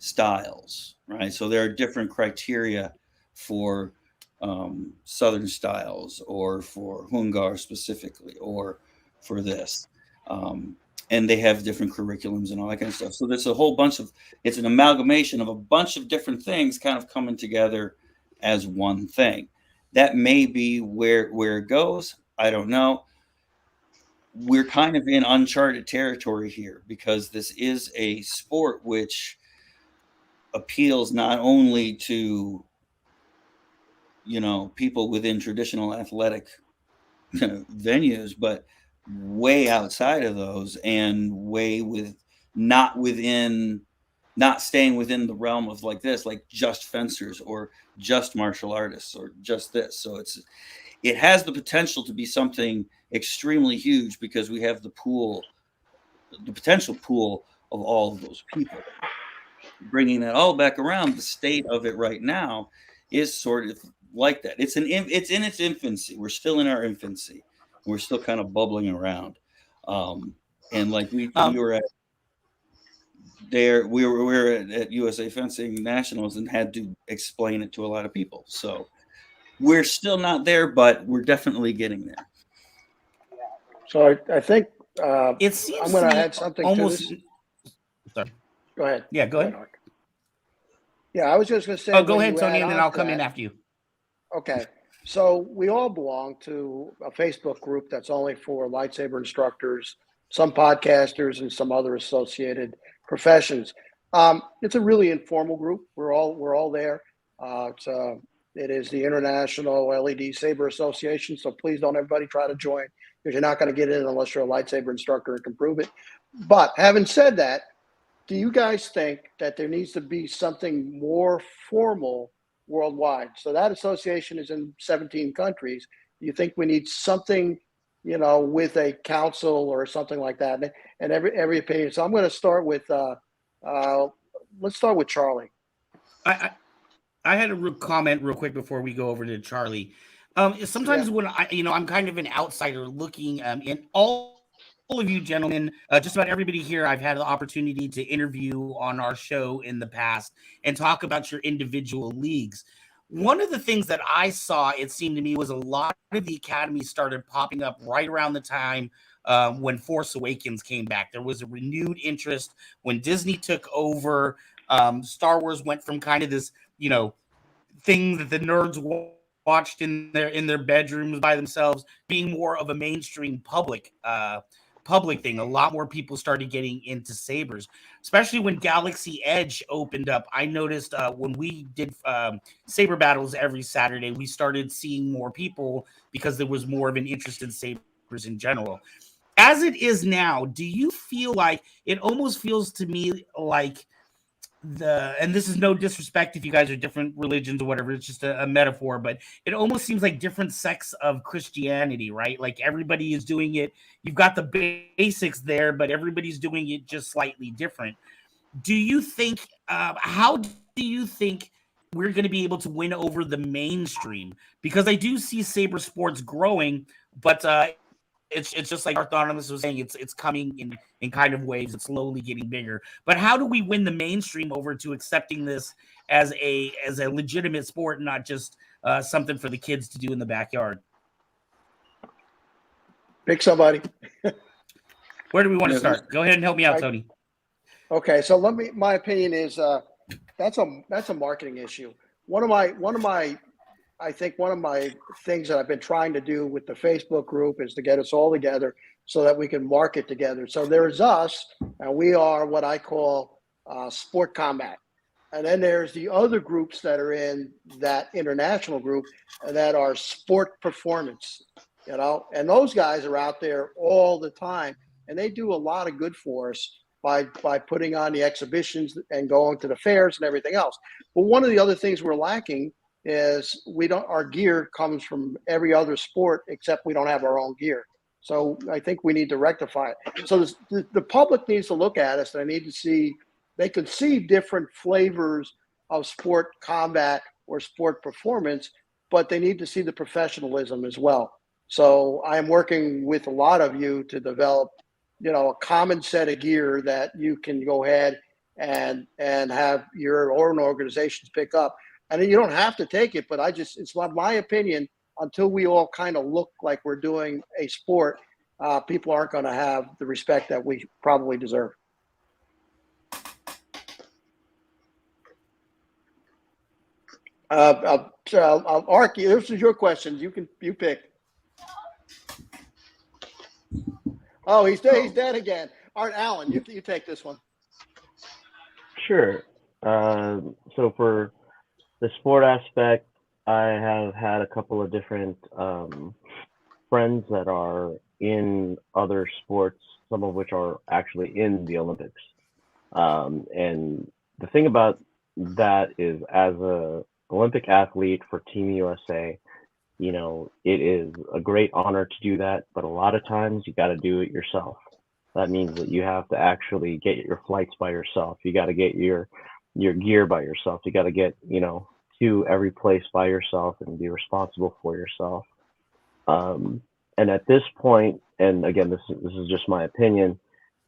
styles, right? So there are different criteria for Southern styles, or for Hungar specifically, or for this. And they have different curriculums and all that kind of stuff. So there's a whole bunch of, it's an amalgamation of a bunch of different things kind of coming together as one thing. That may be where it goes. I don't know. We're kind of in uncharted territory here, because this is a sport which appeals not only to, people within traditional athletic venues, but way outside of those, and way with not staying within the realm of like this, like just fencers or just martial artists or just this. So it has the potential to be something extremely huge because we have the potential pool of all of those people. Bringing that all back around, the state of it right now is sort of like that. It's in its infancy. We're still in our infancy. We're still kind of bubbling around. And like we were at there, we were at USA Fencing Nationals and had to explain it to a lot of people. So we're still not there, but we're definitely getting there. So I think It seems I'm going to to me add something almost. to this. Sorry. Go ahead. Yeah, go ahead. Mark. Yeah, I was just going to say. Oh, go when ahead, you Tony, add and then on I'll to come in that- after you. Okay. So we all belong to a Facebook group that's only for lightsaber instructors, some podcasters, and some other associated professions. It's a really informal group. We're all there. It is the International LED Saber Association. So please don't everybody try to join because you're not going to get in unless you're a lightsaber instructor and can prove it. But having said that, do you guys think that there needs to be something more formal worldwide? So that association is in 17 countries. Do you think we need something, with a council or something like that? And every opinion. So I'm going to start with, let's start with Charlie. I had a comment real quick before we go over to Charlie. Sometimes when I'm kind of an outsider looking in all of you gentlemen, just about everybody here, I've had the opportunity to interview on our show in the past and talk about your individual leagues. One of the things that I saw, it seemed to me, was a lot of the academies started popping up right around the time when Force Awakens came back. There was a renewed interest when Disney took over. Star Wars went from kind of this, thing that the nerds watched in their bedrooms by themselves, being more of a mainstream public thing. A lot more people started getting into sabers, especially when Galaxy Edge opened up. I noticed when we did saber battles every Saturday, we started seeing more people because there was more of an interest in sabers in general. As it is now, do you feel like it almost feels to me like and this is no disrespect if you guys are different religions or whatever, it's just a metaphor, but it almost seems like different sects of Christianity, right? Like everybody is doing it. You've got the basics there, but everybody's doing it just slightly different. Do you think, how do you think we're going to be able to win over the mainstream? Because I do see saber sports growing, but it's just like Arthonymous was saying, it's coming in kind of waves. It's slowly getting bigger. But how do we win the mainstream over to accepting this as a legitimate sport, not just something for the kids to do in the backyard? Pick somebody. Where do we want to start? Go ahead and help me out, Tony. Okay, so my opinion is that's a marketing issue. One of my things that I've been trying to do with the Facebook group is to get us all together so that we can market together. So there's us, and we are what I call sport combat. And then there's the other groups that are in that international group and that are sport performance, and those guys are out there all the time, and they do a lot of good for us by putting on the exhibitions and going to the fairs and everything else. But one of the other things we're lacking is our gear comes from every other sport except we don't have our own gear. So I think we need to rectify it. So the public needs to look at us, and I need to see, they can see different flavors of sport combat or sport performance, but they need to see the professionalism as well. So I'm working with a lot of you to develop, a common set of gear that you can go ahead and have your own organizations pick up. And you don't have to take it, but it's my opinion, until we all kind of look like we're doing a sport, people aren't going to have the respect that we probably deserve. Ark, this is your question. You pick. Oh, he's dead again. All right, Alan, you take this one. Sure. So for the sport aspect, I have had a couple of different friends that are in other sports, some of which are actually in the Olympics. And the thing about that is, as a Olympic athlete for Team USA, you know, it is a great honor to do that, but a lot of times you got to do it yourself. That means that you have to actually get your flights by yourself. You got to get your gear by yourself. You got to get, you know, to every place by yourself and be responsible for yourself. And at this point, and again, this is just my opinion,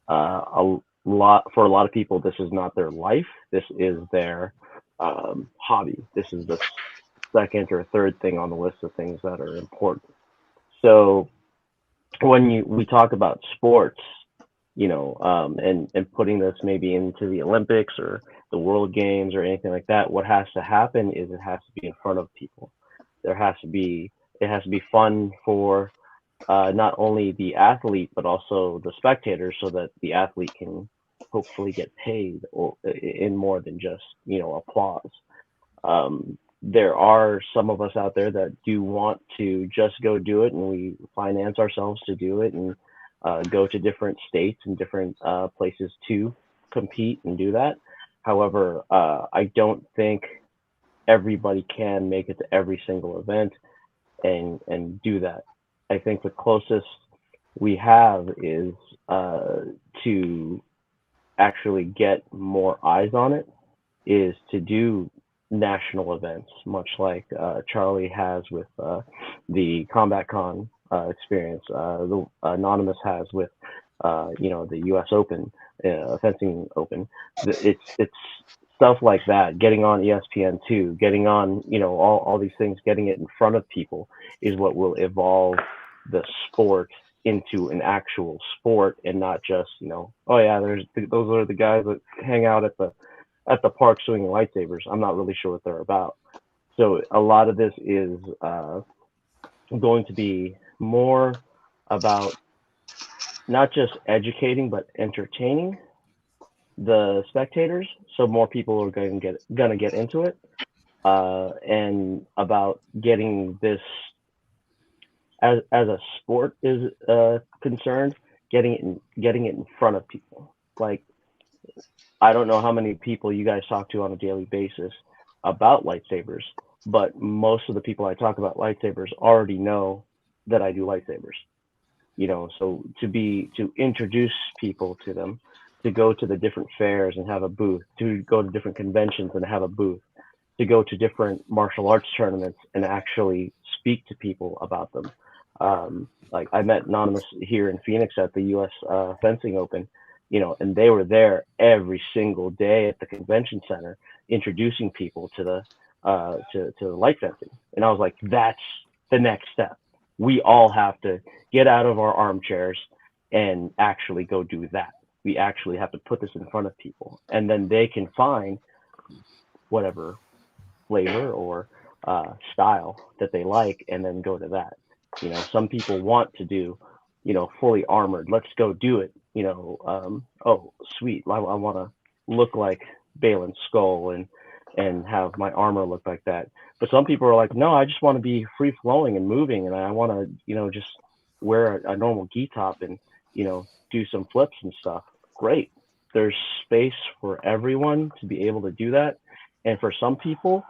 a for a lot of people, this is not their life. This is their hobby. This is the second or third thing on the list of things that are important. So when we talk about sports, you know, and putting this maybe into the Olympics or the World Games or anything like that, what has to happen is it has to be in front of people. It has to be fun for not only the athlete but also the spectators, so that the athlete can hopefully get paid or in more than just, you know, applause. There are some of us out there that do want to just go do it, and we finance ourselves to do it, and go to different states and different places to compete and do that. However, I don't think everybody can make it to every single event and do that. I think the closest we have is to actually get more eyes on it, is to do national events, much like Charlie has with the Combat Con experience, the Anonymous has with you know, the U.S. Open, fencing Open. It's stuff like that. Getting on ESPN2, getting on, you know, all these things, getting it in front of people is what will evolve the sport into an actual sport, and not just, you know, oh yeah, those are the guys that hang out at the park swinging lightsabers. I'm not really sure what they're about. So a lot of this is going to be more about not just educating but entertaining the spectators, so more people are going to get into it, and about getting this as a sport is concerned, getting it in front of people. Like, I don't know how many people you guys talk to on a daily basis about lightsabers, but most of the people I talk about lightsabers already know that I do lightsabers. You know, so to introduce people to them, to go to the different fairs and have a booth, to go to different conventions and have a booth, to go to different martial arts tournaments and actually speak to people about them. Like, I met Anonymous here in Phoenix at the U.S. Fencing Open, you know, and they were there every single day at the convention center introducing people to the light fencing. And I was like, that's the next step. We all have to get out of our armchairs and actually go do that. We actually have to put this in front of people, and then they can find whatever flavor or style that they like, and then go to that. You know, some people want to do, you know, fully armored. Let's go do it. You know, oh sweet, I want to look like Balin's skull and have my armor look like that. But some people are like, no, I just want to be free flowing and moving, and I want to, you know, just wear a normal gi top and, you know, do some flips and stuff. Great. There's space for everyone to be able to do that. And for some people,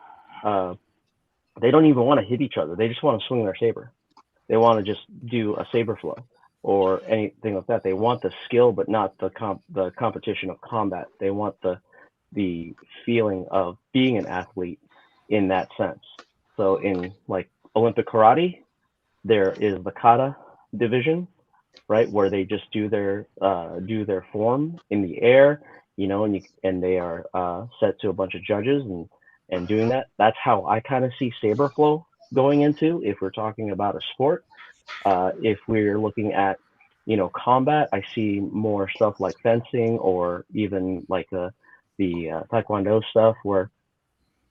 they don't even want to hit each other. They just want to swing their saber. They want to just do a saber flow or anything like that. They want the skill, but not the competition of combat. They want the feeling of being an athlete in that sense. So in like Olympic karate, there is the kata division, right, where they just do their form in the air, you know, and they are set to a bunch of judges and doing that. That's how I kind of see saber flow going into, if we're talking about a sport. If we're looking at, you know, combat, I see more stuff like fencing, or even like the taekwondo stuff, where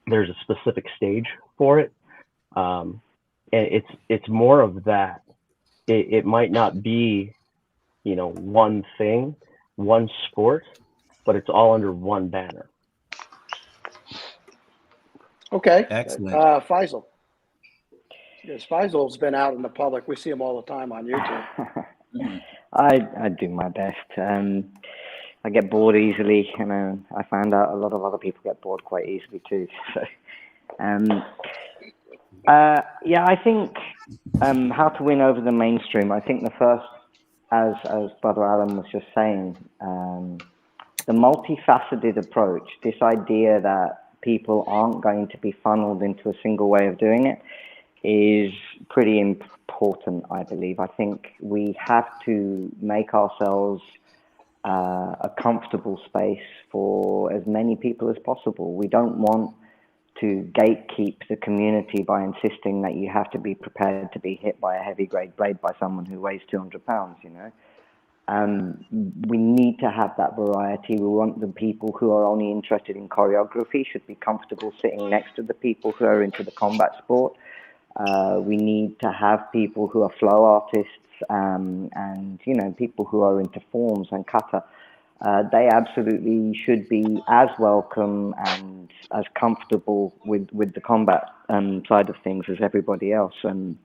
there's a specific stage for it. And it's more of that. It might not be, you know, one thing, one sport, but it's all under one banner. Okay. Excellent. Faisal. Yes, Faisal's been out in the public. We see him all the time on YouTube. I do my best. I get bored easily, and I found out a lot of other people get bored quite easily too. So, yeah, I think how to win over the mainstream. I think the first, as Brother Alan was just saying, the multifaceted approach, this idea that people aren't going to be funneled into a single way of doing it, is pretty important, I believe. I think we have to make ourselves a comfortable space for as many people as possible. We don't want to gatekeep the community by insisting that you have to be prepared to be hit by a heavy grade blade by someone who weighs 200 pounds, you know. We need to have that variety. We want the people who are only interested in choreography should be comfortable sitting next to the people who are into the combat sport. We need to have people who are flow artists, and, you know, people who are into forms and kata. They absolutely should be as welcome and as comfortable with the combat side of things as everybody else. And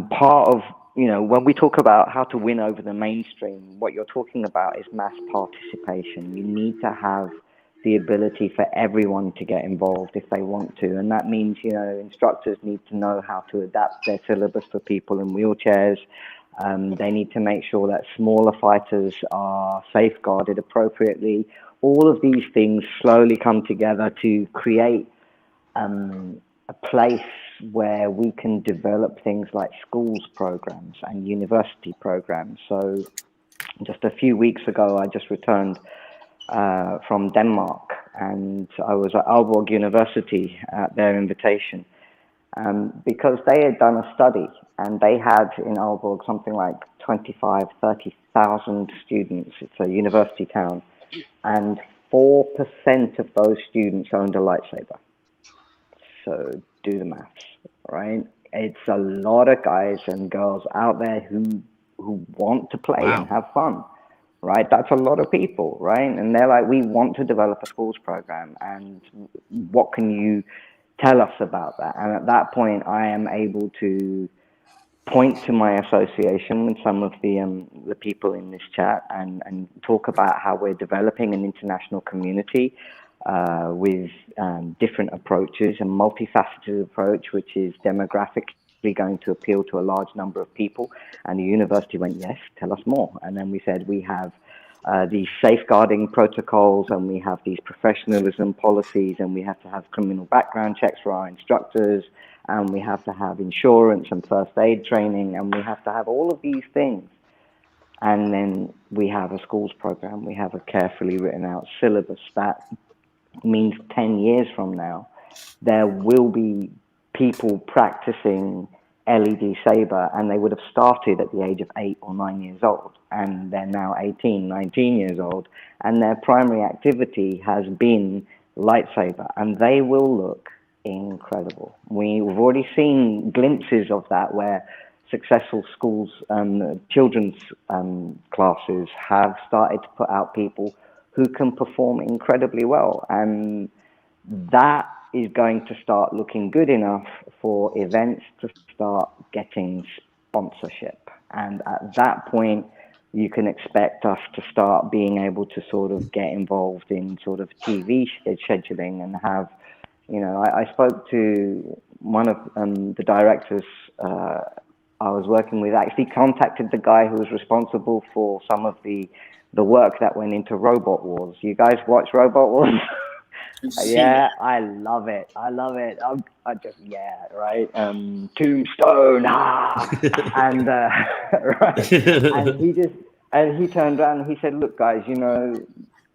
part of, you know, when we talk about how to win over the mainstream, what you're talking about is mass participation. You need to have the ability for everyone to get involved if they want to. And that means, you know, instructors need to know how to adapt their syllabus for people in wheelchairs. They need to make sure that smaller fighters are safeguarded appropriately. All of these things slowly come together to create a place where we can develop things like schools programs and university programs. So just a few weeks ago, I just returned from Denmark, and I was at Aalborg University at their invitation, because they had done a study, and they had in Aalborg something like 30,000 students. It's a university town, and 4% of those students owned a lightsaber. So do the maths, right? It's a lot of guys and girls out there who want to play and have fun, right? That's a lot of people, right? And they're like, we want to develop a schools program, and what can you tell us about that? And at that point, I am able to point to my association with some of the people in this chat and talk about how we're developing an international community with different approaches, a multifaceted approach, which is demographically going to appeal to a large number of people. And the university went, yes, tell us more. And then we said, we have these safeguarding protocols, and we have these professionalism policies, and we have to have criminal background checks for our instructors, and we have to have insurance and first aid training, and we have to have all of these things. And then we have a schools program. We have a carefully written out syllabus that means 10 years from now, there will be people practicing LED Saber, and they would have started at the age of 8 or 9 years old, and they're now 18, 19 years old, and their primary activity has been lightsaber, and they will look incredible. We've already seen glimpses of that, where successful schools, children's classes have started to put out people who can perform incredibly well, and that is going to start looking good enough for events to start getting sponsorship. And at that point, you can expect us to start being able to sort of get involved in sort of TV scheduling and have, you know, I spoke to one of the directors I was working with, actually contacted the guy who was responsible for some of the work that went into Robot Wars. You guys watch Robot Wars? Yeah, I love it. I love it. I just, yeah, right. Tombstone, and right. And he turned around and he said, "Look, guys, you know,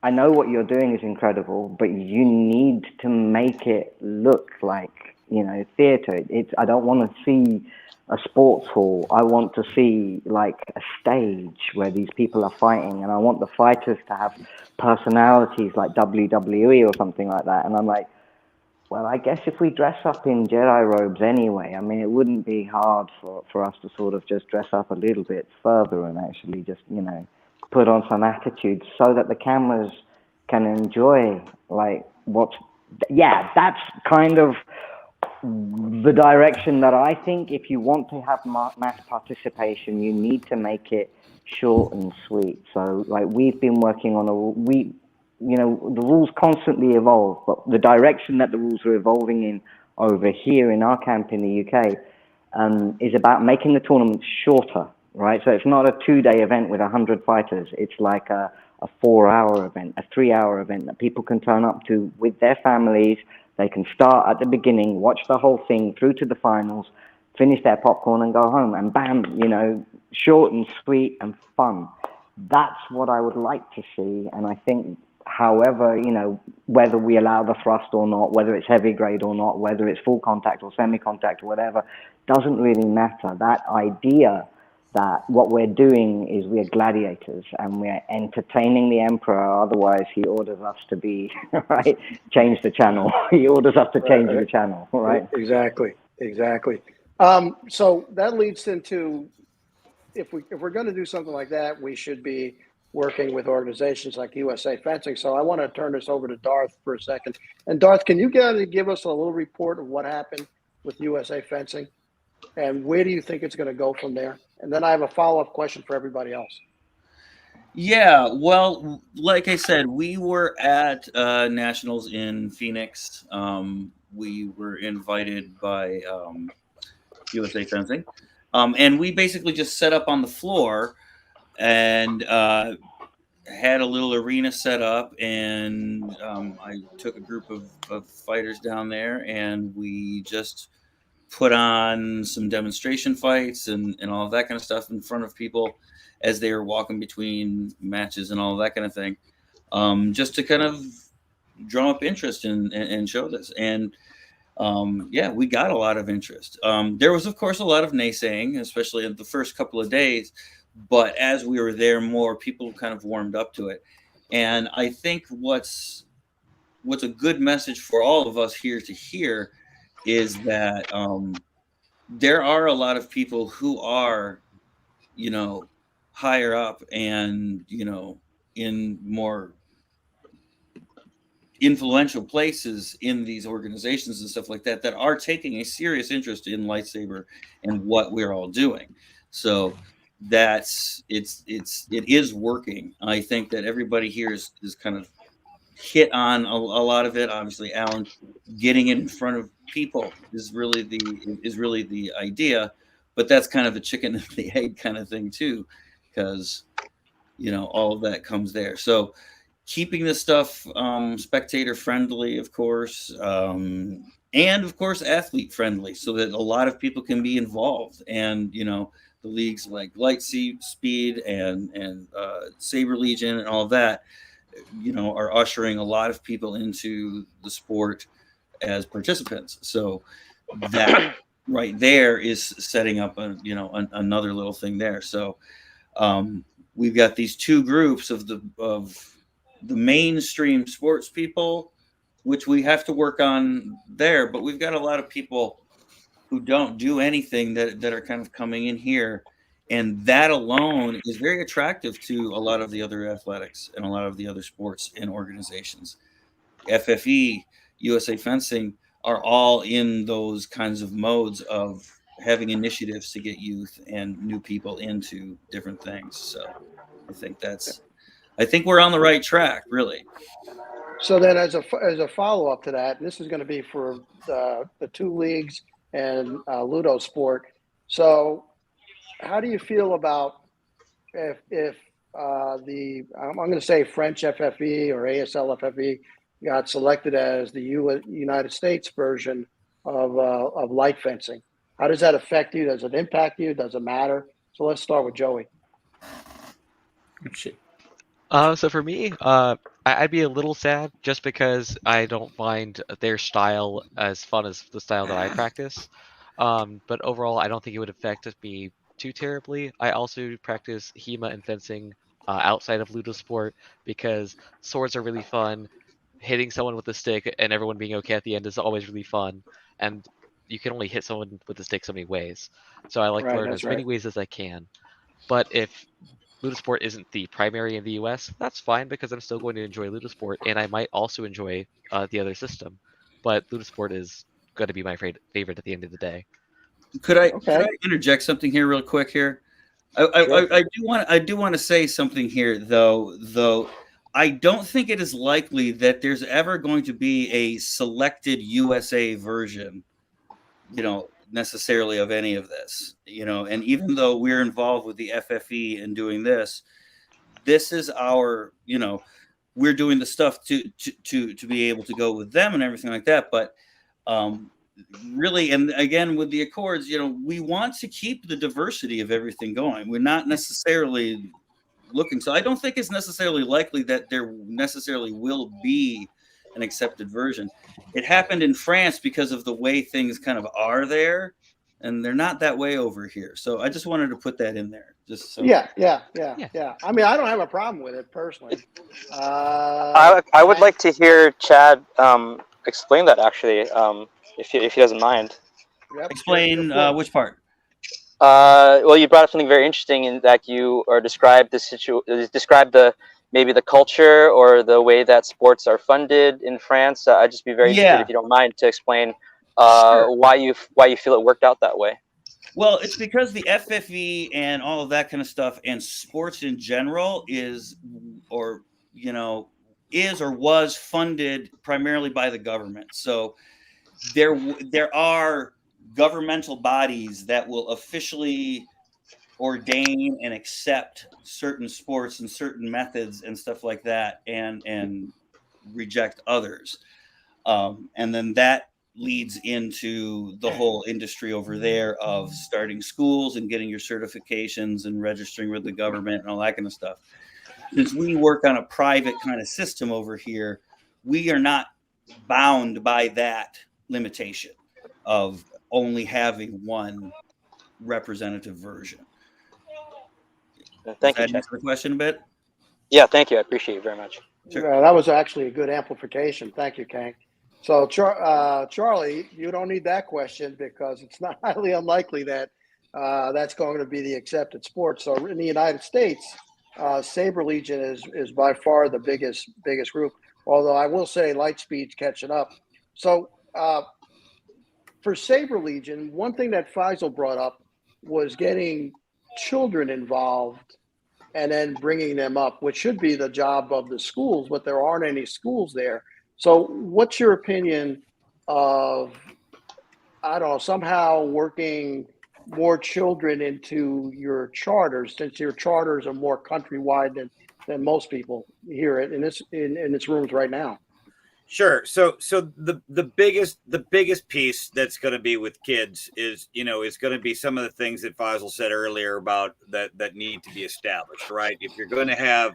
I know what you're doing is incredible, but you need to make it look like, you know, theater. I don't want to see a sports hall. I want to see like a stage where these people are fighting, and I want the fighters to have personalities like WWE or something like that." And I'm like, well, I guess if we dress up in Jedi robes anyway, I mean, it wouldn't be hard for us to sort of just dress up a little bit further and actually just, you know, put on some attitude so that the cameras can enjoy like that's kind of the direction that I think if you want to have mass participation, you need to make it short and sweet. So like we've been working on the rules constantly evolve, but the direction that the rules are evolving in over here in our camp in the UK is about making the tournament shorter, right? So it's not a 2-day event with 100 fighters. It's like a 4-hour event, a 3-hour event that people can turn up to with their families. They can start at the beginning, watch the whole thing through to the finals, finish their popcorn and go home, and bam, short and sweet and fun. That's what I would like to see. And I think, however, whether we allow the thrust or not, whether it's heavy grade or not, whether it's full contact or semi-contact or whatever, doesn't really matter. That idea that what we're doing is we're gladiators and we're entertaining the emperor, otherwise he orders us to be, right, change the channel. He orders us to change the channel, right? Exactly. So that leads into, if we're going to do something like that, we should be working with organizations like USA Fencing. So I want to turn this over to Darth for a second. And Darth, can you give us a little report of what happened with USA Fencing and where do you think it's going to go from there? And then I have a follow-up question for everybody else. Yeah, well, like I said, we were at Nationals in Phoenix. We were invited by USA Fencing. And we basically just set up on the floor and had a little arena set up. And I took a group of fighters down there and we just put on some demonstration fights and all of that kind of stuff in front of people as they were walking between matches and all of that kind of thing, just to kind of drum up interest and show this. And yeah, we got a lot of interest. There was, of course, a lot of naysaying, especially in the first couple of days. But as we were there more, people kind of warmed up to it. And I think what's a good message for all of us here to hear is that there are a lot of people who are, higher up and, in more influential places in these organizations and stuff like that, that are taking a serious interest in lightsaber and what we're all doing. So it is working. I think that everybody here is kind of hit on a lot of it. Obviously, Alan, getting it in front of people is really the idea, but that's kind of a chicken and the egg kind of thing too, because all of that comes there. So keeping this stuff spectator friendly, of course, and of course athlete friendly, so that a lot of people can be involved. And the leagues like Lightspeed and Saber Legion and all of that, are ushering a lot of people into the sport as participants. So that right there is setting up another little thing there. So we've got these two groups of the mainstream sports people, which we have to work on there, but we've got a lot of people who don't do anything that are kind of coming in here. And that alone is very attractive to a lot of the other athletics and a lot of the other sports and organizations. FFE, USA Fencing are all in those kinds of modes of having initiatives to get youth and new people into different things. So I think we're on the right track, really. So then as a follow-up to that, and this is going to be for the two leagues and Ludo Sport. So how do you feel about if I'm going to say French FFE or ASL FFE got selected as the United States version of light fencing? How does that affect you? Does it impact you? Does it matter? So let's start with Joey. So for me, I'd be a little sad just because I don't find their style as fun as the style that I practice. But overall, I don't think it would affect me too terribly. I also practice HEMA and fencing outside of Ludo Sport because swords are really fun. Hitting someone with a stick and everyone being okay at the end is always really fun. And you can only hit someone with a stick so many ways. So I like to learn as many ways as I can. But if Ludosport isn't the primary in the US, that's fine because I'm still going to enjoy Ludosport and I might also enjoy the other system. But Ludosport is going to be my favorite at the end of the day. Could I interject something here real quick here? I do want to say something here, though. I don't think it is likely that there's ever going to be a selected USA version, necessarily of any of this, and even though we're involved with the FFE in doing this is our, we're doing the stuff to be able to go with them and everything like that. But really, and again, with the Accords, we want to keep the diversity of everything going. We're not necessarily looking. So I don't think it's necessarily likely that there necessarily will be an accepted version. It happened in France because of the way things kind of are there, and they're not that way over here. So I just wanted to put that in there. Just so. Yeah. I mean, I don't have a problem with it personally. I would like to hear Chad explain that, actually, if he doesn't mind. Yep. Explain which part? Well, you brought up something very interesting in that you described maybe the culture or the way that sports are funded in France. I'd just be very interested, if you don't mind, to explain Sure. why you feel it worked out that way. Well, it's because the FFE and all of that kind of stuff and sports in general is or was funded primarily by the government. So there are governmental bodies that will officially ordain and accept certain sports and certain methods and stuff like that, and reject others. And then that leads into the whole industry over there of starting schools and getting your certifications and registering with the government and all that kind of stuff. Since we work on a private kind of system over here, we are not bound by that limitation of only having one representative version. Thank you. Does that answer the question a bit? Yeah, thank you. I appreciate it very much. Sure. Yeah, that was actually a good amplification. Thank you, Kank. So, Charlie, you don't need that question because it's not highly unlikely that that's going to be the accepted sport. So, in the United States, Saber Legion is by far the biggest group. Although I will say Lightspeed's catching up. So, for Saber Legion, one thing that Faisal brought up was getting children involved and then bringing them up, which should be the job of the schools, but there aren't any schools there. So what's your opinion of, I don't know, somehow working more children into your charters, since your charters are more countrywide than most people here in this rooms right now? Sure. So the biggest piece that's going to be with kids is going to be some of the things that Faisal said earlier about that need to be established, right? If you're going to have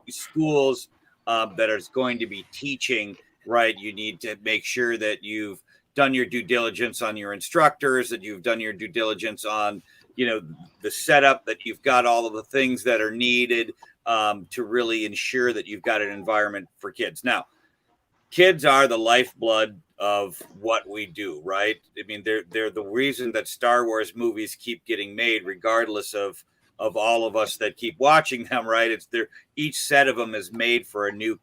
schools that are going to be teaching, right, you need to make sure that you've done your due diligence on your instructors, that you've done your due diligence on the setup, that you've got all of the things that are needed to really ensure that you've got an environment for kids. Now, kids are the lifeblood of what we do, right? I mean, they're the reason that Star Wars movies keep getting made, regardless of all of us that keep watching them, right? It's each set of them is made for a new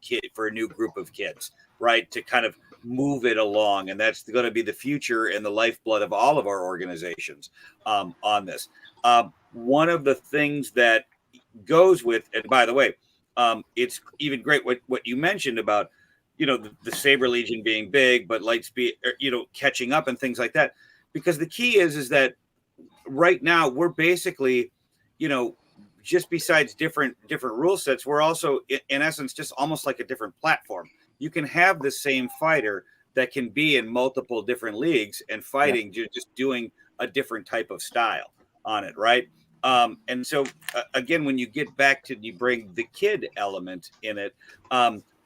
group of kids, right? To kind of move it along, and that's going to be the future and the lifeblood of all of our organizations on this. One of the things that goes with, and by the way, it's even great what you mentioned about the Saber Legion being big, but Lightspeed, catching up and things like that. Because the key is that right now we're basically, just besides different rule sets, we're also in essence just almost like a different platform. You can have the same fighter that can be in multiple different leagues and fighting, just doing a different type of style on it, right? And so again, when you get back to you bring the kid element in it,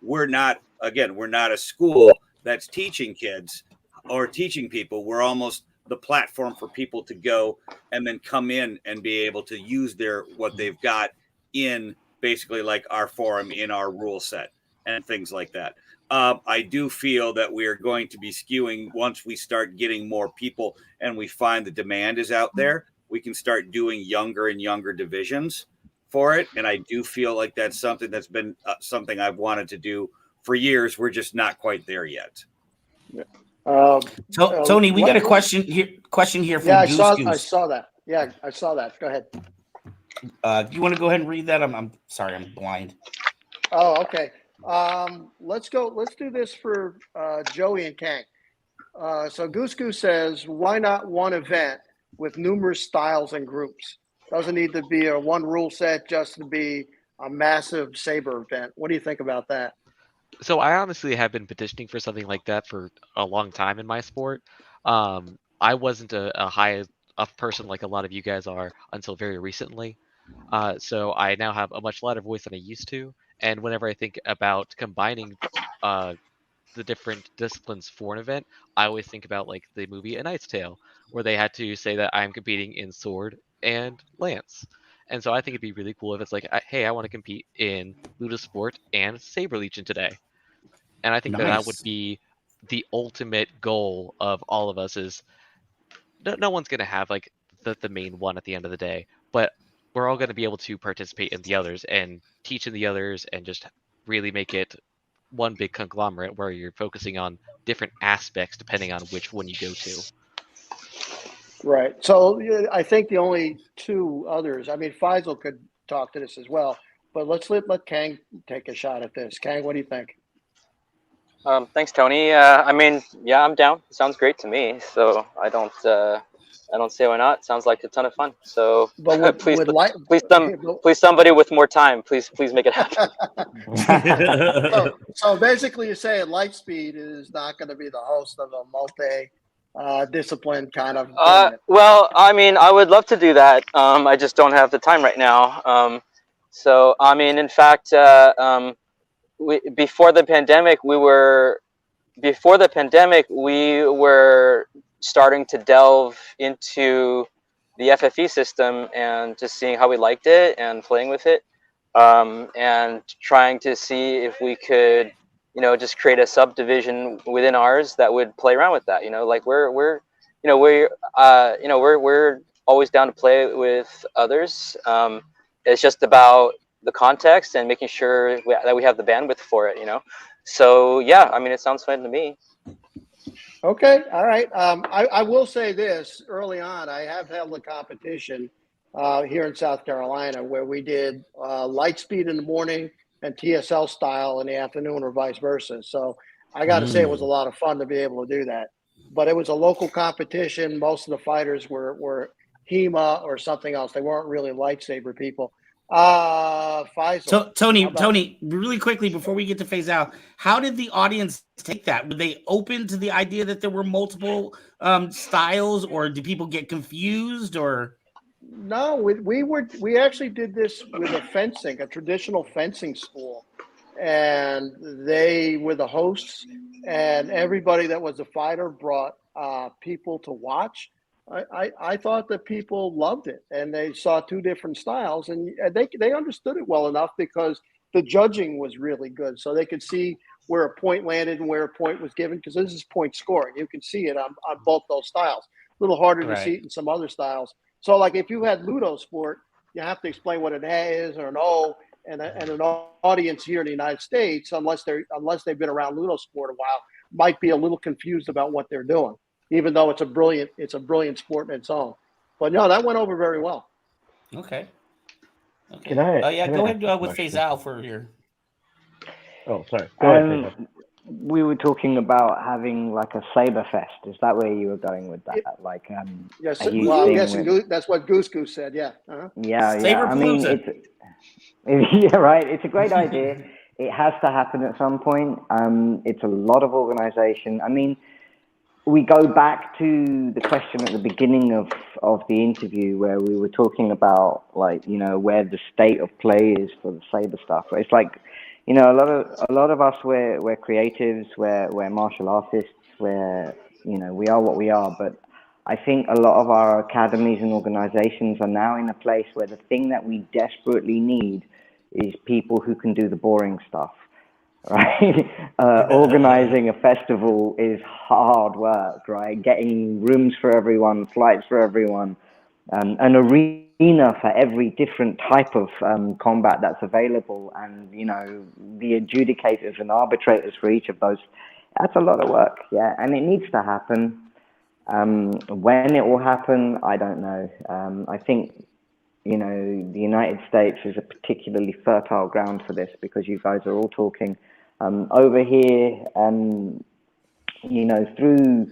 we're not a school that's teaching kids or teaching people. We're almost the platform for people to go and then come in and be able to use what they've got in basically like our forum, in our rule set and things like that. I do feel that we are going to be skewing once we start getting more people and we find the demand is out there. We can start doing younger and younger divisions for it. And I do feel like that's something that's been something I've wanted to do for years. We're just not quite there yet. Tony, we got a question here from I Goose saw Goose. that. Yeah, I saw that. Go ahead. Do you want to go ahead and read that? I'm sorry, I'm blind. Oh, okay. Let's go. Let's do this for Joey and Kang. So Goose Goose says, why not one event with numerous styles and groups? Doesn't need to be a one rule set, just to be a massive Saber event. What do you think about that? So I honestly have been petitioning for something like that for a long time in my sport. I wasn't a high enough person like a lot of you guys are until very recently. So I now have a much louder voice than I used to. And whenever I think about combining uh, the different disciplines for an event, I always think about like the movie A Knight's Tale, where they had to say that I'm competing in sword and lance. And so I think it'd be really cool if it's like, hey, I want to compete in Ludosport and Saber Legion today. And I think that that would Nice. be the ultimate goal of all of us is no one's going to have like the main one at the end of the day, but we're all going to be able to participate in the others and teach in the others and just really make it one big conglomerate where you're focusing on different aspects depending on which one you go to. Right. So yeah, I think the only two others, I mean, Faisal could talk to this as well, but let's let Kang take a shot at this. Kang, what do you think? Thanks, Tony. I mean, yeah, I'm down. Sounds great to me. So I don't say why not. Sounds like a ton of fun. So But with, please, with light, please, somebody with more time, please make it happen. so basically, you're saying Lightspeed is not going to be the host of a multi-discipline kind of tournament. Well, I mean, I would love to do that. I just don't have the time right now. So I mean, in fact, before the pandemic, we were starting to delve into the FFE system and just seeing how we liked it and playing with it, and trying to see if we could, just create a subdivision within ours that would play around with that. Like we're always down to play with others. It's just about the context and making sure that we have the bandwidth for it. So yeah, I mean, it sounds fun to me. Okay, all right. I will say this early on. I have held a competition here in South Carolina where we did Lightspeed in the morning and TSL style in the afternoon, or vice versa. So I got to say it was a lot of fun to be able to do that. But it was a local competition. Most of the fighters were HEMA or something else. They weren't really lightsaber people. Faisal. Tony, really quickly before we get to phase out, how did the audience take that? Were they open to the idea that there were multiple styles, or did people get confused? Or no, we actually did this with a traditional fencing school, and they were the hosts, and everybody that was a fighter brought people to watch. I thought that people loved it, and they saw two different styles, and they understood it well enough because the judging was really good, so they could see where a point landed and where a point was given, because this is point scoring. You can see it on both those styles. A little harder to see it in some other styles. So, like if you had Ludo Sport, you have to explain what an A is or an O, and an audience here in the United States, unless they've been around Ludo Sport a while, might be a little confused about what they're doing, even though it's a brilliant sport in its own. But no, that went over very well. Okay. Can I? Go ahead with phase out for here. Oh, sorry. Go ahead. We were talking about having like a Saber Fest. Is that where you were going with that? Like, yes. Well, I'm guessing that's what Goose Goose said. Yeah. Yeah. I mean, yeah, right. It's a great idea. It has to happen at some point. It's a lot of organization. I mean, we go back to the question at the beginning of the interview where we were talking about, like, where the state of play is for the Saber stuff. It's like, a lot of us, we're creatives, we're martial artists, we are what we are. But I think a lot of our academies and organizations are now in a place where the thing that we desperately need is people who can do the boring stuff. Right? Organizing a festival is hard work, right? Getting rooms for everyone, flights for everyone, an arena for every different type of combat that's available, and the adjudicators and arbitrators for each of those. That's a lot of work, yeah, and it needs to happen. When it will happen, I don't know. I think you know, the United States is a particularly fertile ground for this because you guys are all talking over here, you know, through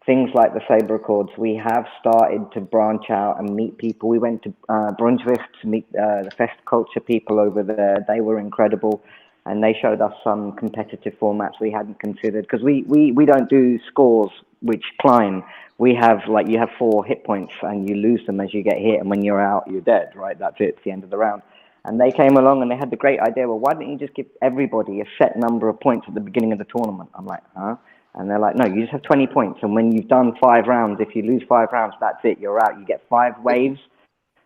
things like the Saber Accords, we have started to branch out and meet people. We went to Brunswick to meet the Fest Culture people over there. They were incredible, and they showed us some competitive formats we hadn't considered, because we don't do scores which climb. We have, like, you have 4 hit points and you lose them as you get hit, and when you're out, you're dead, right? That's it, it's the end of the round. And they came along and they had the great idea, well, why don't you just give everybody a set number of points at the beginning of the tournament? I'm like, huh? And they're like, no, you just have 20 points. And when you've done 5 rounds, if you lose 5 rounds, that's it, you're out. You get 5 waves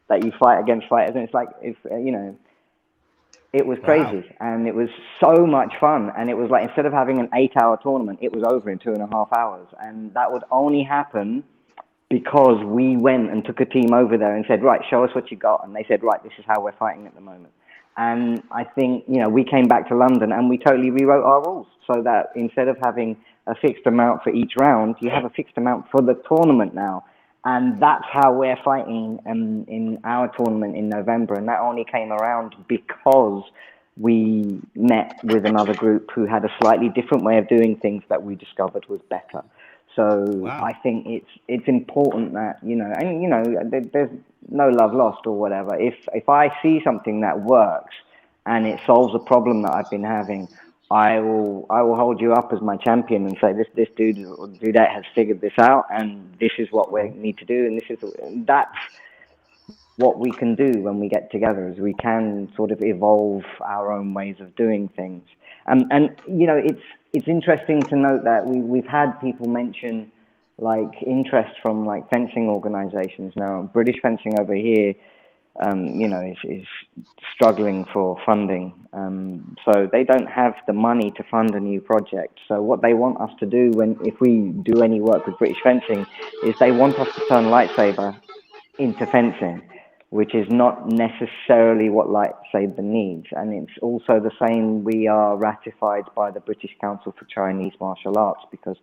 that you fight against fighters. And it's like, you know, it was crazy. And it was so much fun. And it was like, instead of having an 8-hour tournament, it was over in 2.5 hours. And that would only happen because we went and took a team over there and said, right, show us what you got. And they said, right, this is how we're fighting at the moment. And I think, you know, we came back to London and we totally rewrote our rules so that instead of having a fixed amount for each round, you have a fixed amount for the tournament now. And that's how we're fighting in our tournament in November. And that only came around because we met with another group who had a slightly different way of doing things that we discovered was better. So I think it's important that, you know, and, you know, there's no love lost or whatever. If I see something that works and it solves a problem that I've been having, I will hold you up as my champion and say this dude or dudette has figured this out, and this is what we need to do, and that's what we can do when we get together, is we can sort of evolve our own ways of doing things. And you know, it's interesting to note that we've had people mention like interest from like fencing organizations. Now, British fencing over here, you know, is struggling for funding. So they don't have the money to fund a new project. So what they want us to do if we do any work with British fencing is they want us to turn lightsaber into fencing, which is not necessarily what lightsaber needs. And it's also the same, we are ratified by the British Council for Chinese Martial Arts because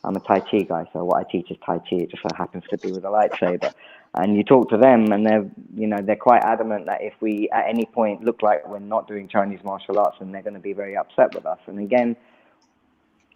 I'm a Tai Chi guy, so what I teach is Tai Chi. It just so happens to be with a lightsaber. And you talk to them, and they're quite adamant that if we at any point look like we're not doing Chinese martial arts, then they're going to be very upset with us. And again,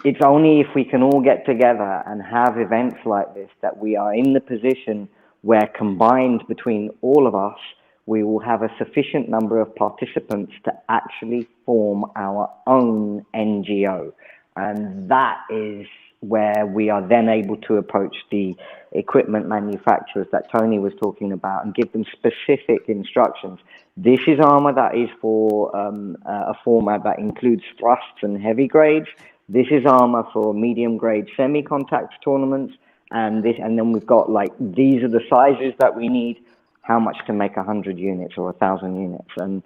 it's only if we can all get together and have events like this that we are in the position where, combined between all of us, we will have a sufficient number of participants to actually form our own NGO. And that is where we are then able to approach the equipment manufacturers that Tony was talking about and give them specific instructions. This is armor that is for a format that includes thrusts and heavy grades. This is armor for medium grade semi-contact tournaments. And then we've got, like, these are the sizes that we need, how much to make 100 units or 1,000 units. And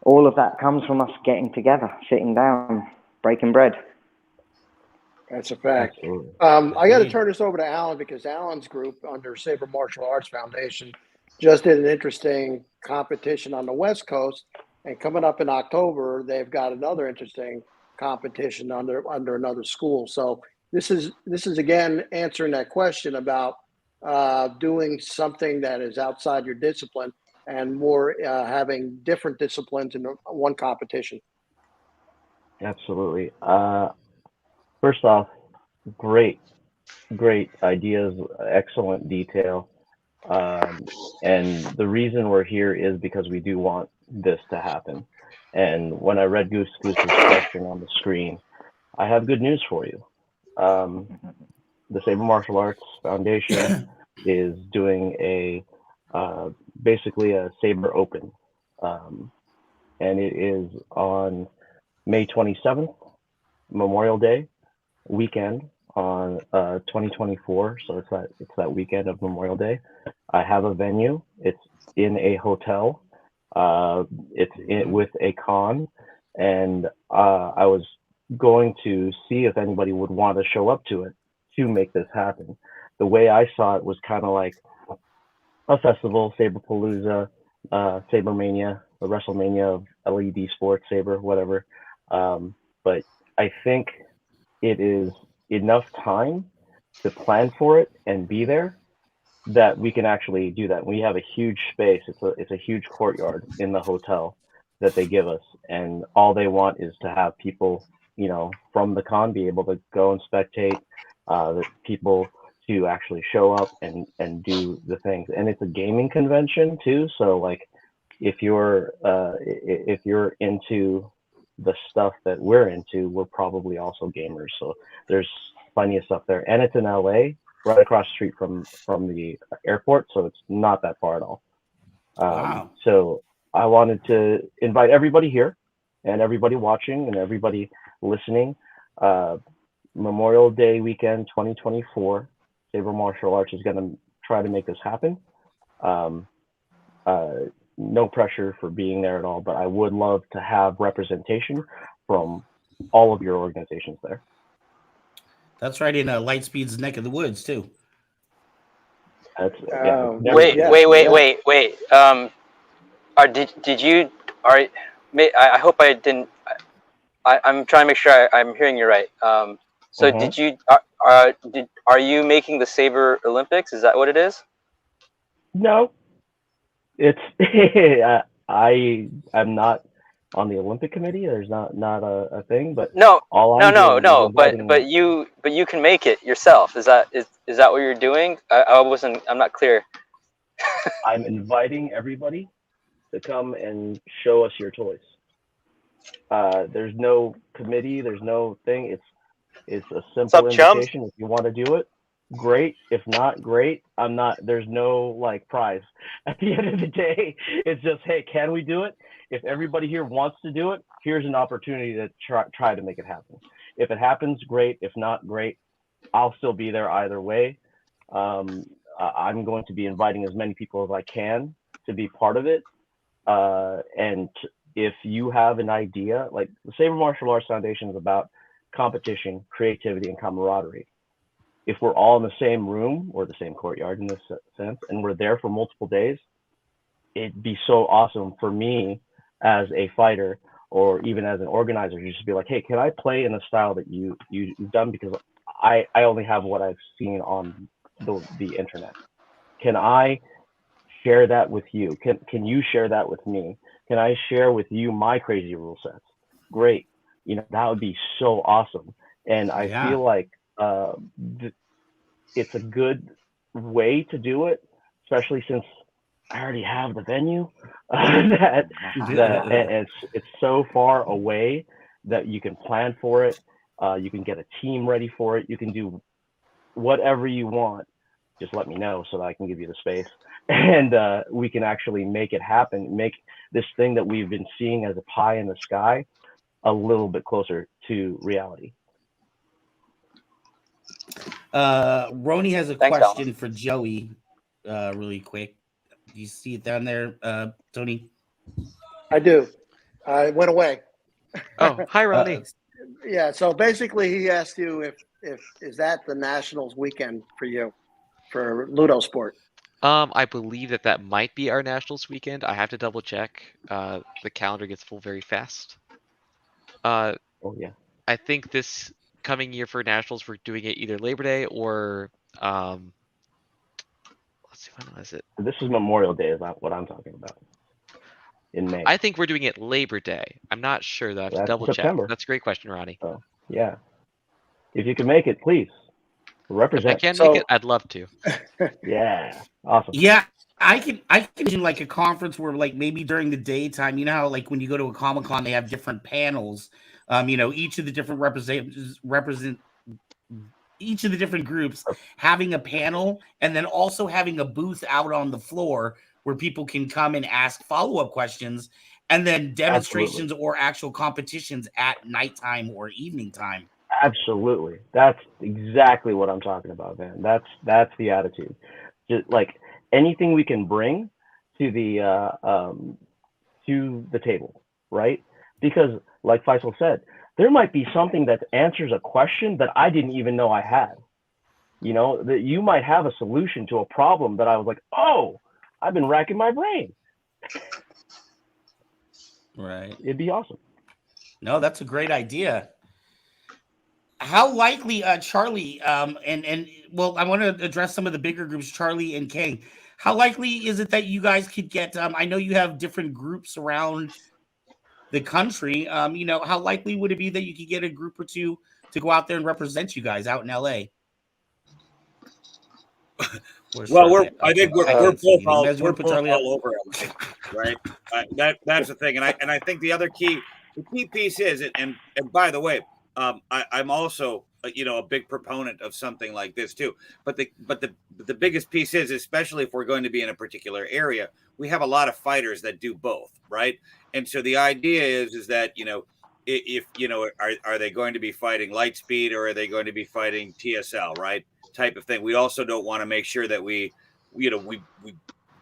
all of that comes from us getting together, sitting down, breaking bread. That's a fact. I got to turn this over to Alan, because Alan's group under Saber Martial Arts Foundation just did an interesting competition on the West Coast. And coming up in October, they've got another interesting competition under another school. So this is again answering that question about doing something that is outside your discipline and more having different disciplines in one competition. Absolutely. First off, great ideas, excellent detail. And the reason we're here is because we do want this to happen. And when I read Goose's question on the screen, I have good news for you. The Saber Martial Arts Foundation is doing basically a Saber Open. And it is on May 27th, Memorial Day weekend on 2024. So it's that weekend of Memorial Day. I have a venue. It's in a hotel. It's with a con, and I was going to see if anybody would want to show up to it to make this happen. The way I saw it was kind of like a festival, Saberpalooza, Sabermania, the WrestleMania of LED sports, Saber, whatever. But I think it is enough time to plan for it and be there, that we can actually do that. We have a huge space. It's a huge courtyard in the hotel that they give us, and all they want is to have people, from the con be able to go and spectate, the people to actually show up and do the things. And it's a gaming convention too, so like if you're into the stuff that we're into, we're probably also gamers. So there's plenty of stuff there, and it's in LA, right across the street from the airport, so it's not that far at all. Wow. So I wanted to invite everybody here, and everybody watching, and everybody listening. Memorial Day weekend 2024, Saber Martial Arts is going to try to make this happen. No pressure for being there at all, but I would love to have representation from all of your organizations there. That's right in Lightspeed's neck of the woods too. That's, Wait. Did you? I hope I didn't. I'm trying to make sure I'm hearing you right. So did you? Are you making the Saber Olympics? Is that what it is? No, it's I'm not on the Olympic committee. There's not a thing, but no. But But you can make it yourself. Is that what you're doing? I'm not clear. I'm inviting everybody to come and show us your toys. There's no committee. There's no thing. It's a simple invitation. If you want to do it, great. If not, great. I'm not. There's no like prize. At the end of the day, it's just, hey, can we do it? If everybody here wants to do it, here's an opportunity to try to make it happen. If it happens, great. If not, great. I'll still be there either way. I'm going to be inviting as many people as I can to be part of it. And if you have an idea, like the Saber Martial Arts Foundation is about competition, creativity, and camaraderie. If we're all in the same room or the same courtyard in this sense, and we're there for multiple days, it'd be so awesome for me as a fighter or even as an organizer, just to be like, hey, can I play in the style that you've done? Because I only have what I've seen on the internet. Can I share that with you? Can you share that with me? Can I share with you my crazy rule sets? Great. That would be so awesome. And I feel like it's a good way to do it, especially since I already have the venue. And it's so far away that you can plan for it. You can get a team ready for it. You can do whatever you want. Just let me know so that I can give you the space, and we can actually make it happen. Make this thing that we've been seeing as a pie in the sky a little bit closer to reality. Roni has a question for Joey, really quick. Do you see it down there, Tony? I do. I went away. Oh, hi, Ronnie. Yeah. So basically, he asked you if is that the Nationals weekend for you for Ludo Sport? I believe that might be our Nationals weekend. I have to double check. The calendar gets full very fast. Oh yeah. I think this coming year for Nationals, we're doing it either Labor Day or let's see, when is it? This is Memorial Day, is not what I'm talking about. In May. I think we're doing it Labor Day. I'm not sure though. I have to double September. check. That's a great question, Ronnie. Oh yeah. If you can make it, please represent. If I can make it, I'd love to. Yeah. Awesome. Yeah. I can envision like a conference where like maybe during the daytime, you know how like when you go to a Comic-Con they have different panels. Each of the different represent each of the different groups having a panel, and then also having a booth out on the floor where people can come and ask follow-up questions, and then demonstrations or actual competitions at nighttime or evening time. Absolutely. That's exactly what I'm talking about, man. That's the attitude. Just like anything we can bring to the table, right? Because like Faisal said, there might be something that answers a question that I didn't even know I had. That you might have a solution to a problem that I was like, oh, I've been racking my brain. Right. It'd be awesome. No, that's a great idea. how likely, Charlie, and well, I want to address some of the bigger groups, Charlie and Kang. How likely is it that you guys could get? I know you have different groups around the country. How likely would it be that you could get a group or two to go out there and represent you guys out in LA? Well, I think we're both all Charlie over everything, right? That's the thing, and I think the key piece is, and by the way, I'm also a big proponent of something like this too. But the biggest piece is, especially if we're going to be in a particular area, we have a lot of fighters that do both, right? And so the idea is that if are they going to be fighting Lightspeed or are they going to be fighting TSL, right? Type of thing. We also don't want to make sure that we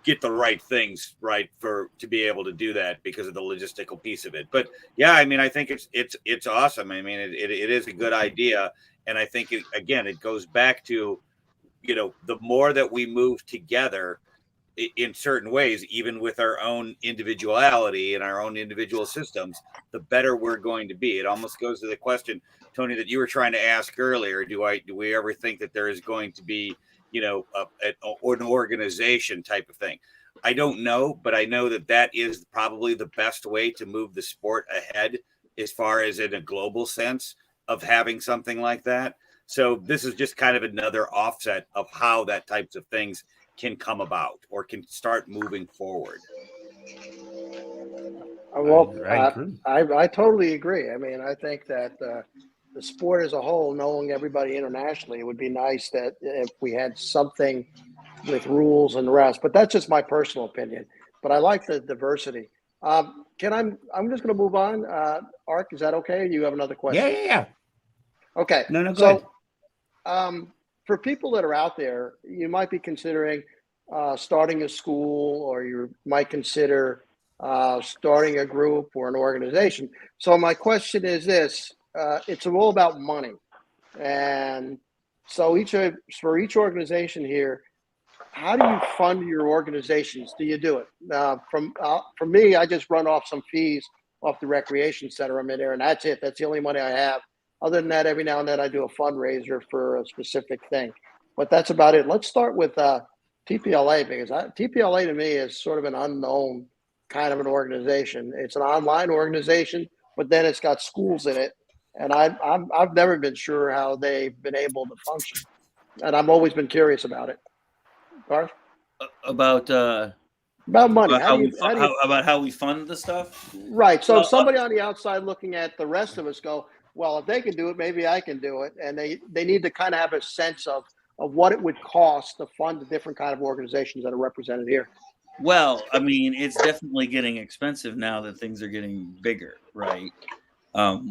get the right things right to be able to do that because of the logistical piece of it. But yeah, I mean, I think it's awesome. I mean, it is a good idea, and I think it goes back to the more that we move together in certain ways, even with our own individuality and our own individual systems, the better we're going to be. It almost goes to the question, Tony, that you were trying to ask earlier. Do we ever think that there is going to be, an organization type of thing? I don't know, but I know that is probably the best way to move the sport ahead as far as in a global sense of having something like that. So this is just kind of another offset of how that types of things can come about or can start moving forward. Well, I totally agree. I mean, I think that the sport as a whole, knowing everybody internationally, it would be nice that if we had something with rules and the rest. But that's just my personal opinion. But I like the diversity. I'm just going to move on. Ark, is that okay? You have another question? Yeah. Okay. No, go ahead. For people that are out there, you might be considering starting a school, or you might consider starting a group or an organization. So my question is this: it's all about money, and so for each organization here, how do you fund your organizations? Do you do it for me? I just run off some fees off the recreation center I'm in there, and that's it. That's the only money I have. Other than that, every now and then I do a fundraiser for a specific thing, but that's about it. Let's start with TPLA, because TPLA to me is sort of an unknown kind of an organization. It's an online organization, but then it's got schools in it, and I've never been sure how they've been able to function, and I've always been curious about it. Garth? About money. About how we fund the stuff, right? So somebody on the outside looking at the rest of us go, well, if they can do it, maybe I can do it. And they need to kind of have a sense of what it would cost to fund the different kind of organizations that are represented here. Well, I mean, it's definitely getting expensive now that things are getting bigger, right?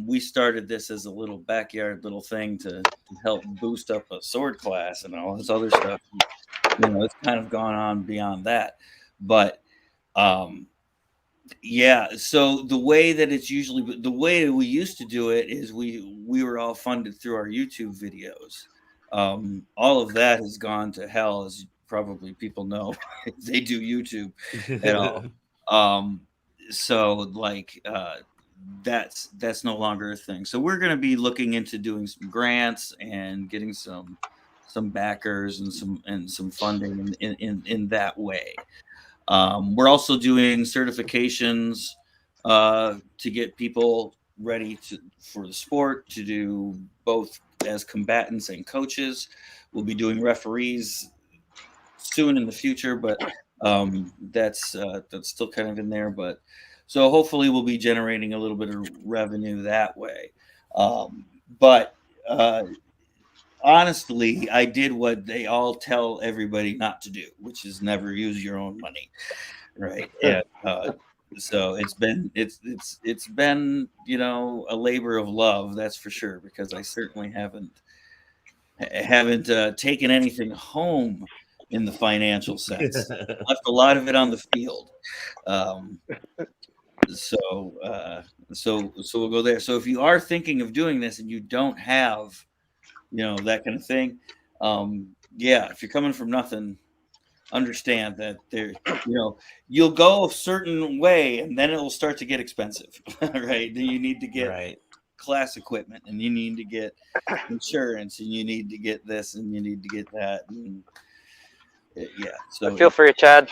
We started this as a little backyard little thing to help boost up a sword class and all this other stuff. It's kind of gone on beyond that. But yeah, so the way we used to do it is we were all funded through our YouTube videos. All of that has gone to hell, as probably people know. They do YouTube at all. So like that's no longer a thing. So we're going to be looking into doing some grants and getting some backers and some funding in that way. We're also doing certifications to get people ready for the sport, to do both as combatants and coaches. We'll be doing referees soon in the future, but that's still kind of in there. But so hopefully we'll be generating a little bit of revenue that way. But honestly, I did what they all tell everybody not to do, which is never use your own money, right? And so it's been a labor of love, that's for sure, because I certainly haven't taken anything home in the financial sense. Left a lot of it on the field. So we'll go there. So if you are thinking of doing this and you don't have that kind of thing, if you're coming from nothing, understand that you'll go a certain way and then it will start to get expensive, right? Then you need to get class equipment, and you need to get insurance, and you need to get this, and you need to get that, and yeah. So Feel free, Chad.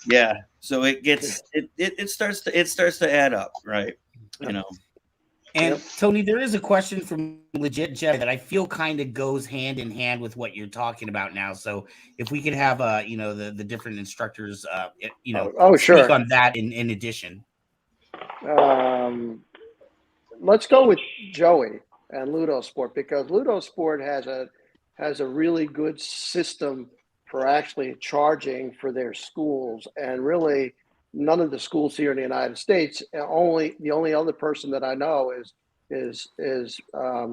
yeah, so it gets it starts to add up, right? You know. And Tony, there is a question from Legit Jeff that I feel kind of goes hand in hand with what you're talking about now. So if we could have the different instructors speak sure. on that in addition. Let's go with Joey and Ludo Sport, because Ludo Sport has a really good system for actually charging for their schools, and really none of the schools here in the United States. The only other person that I know is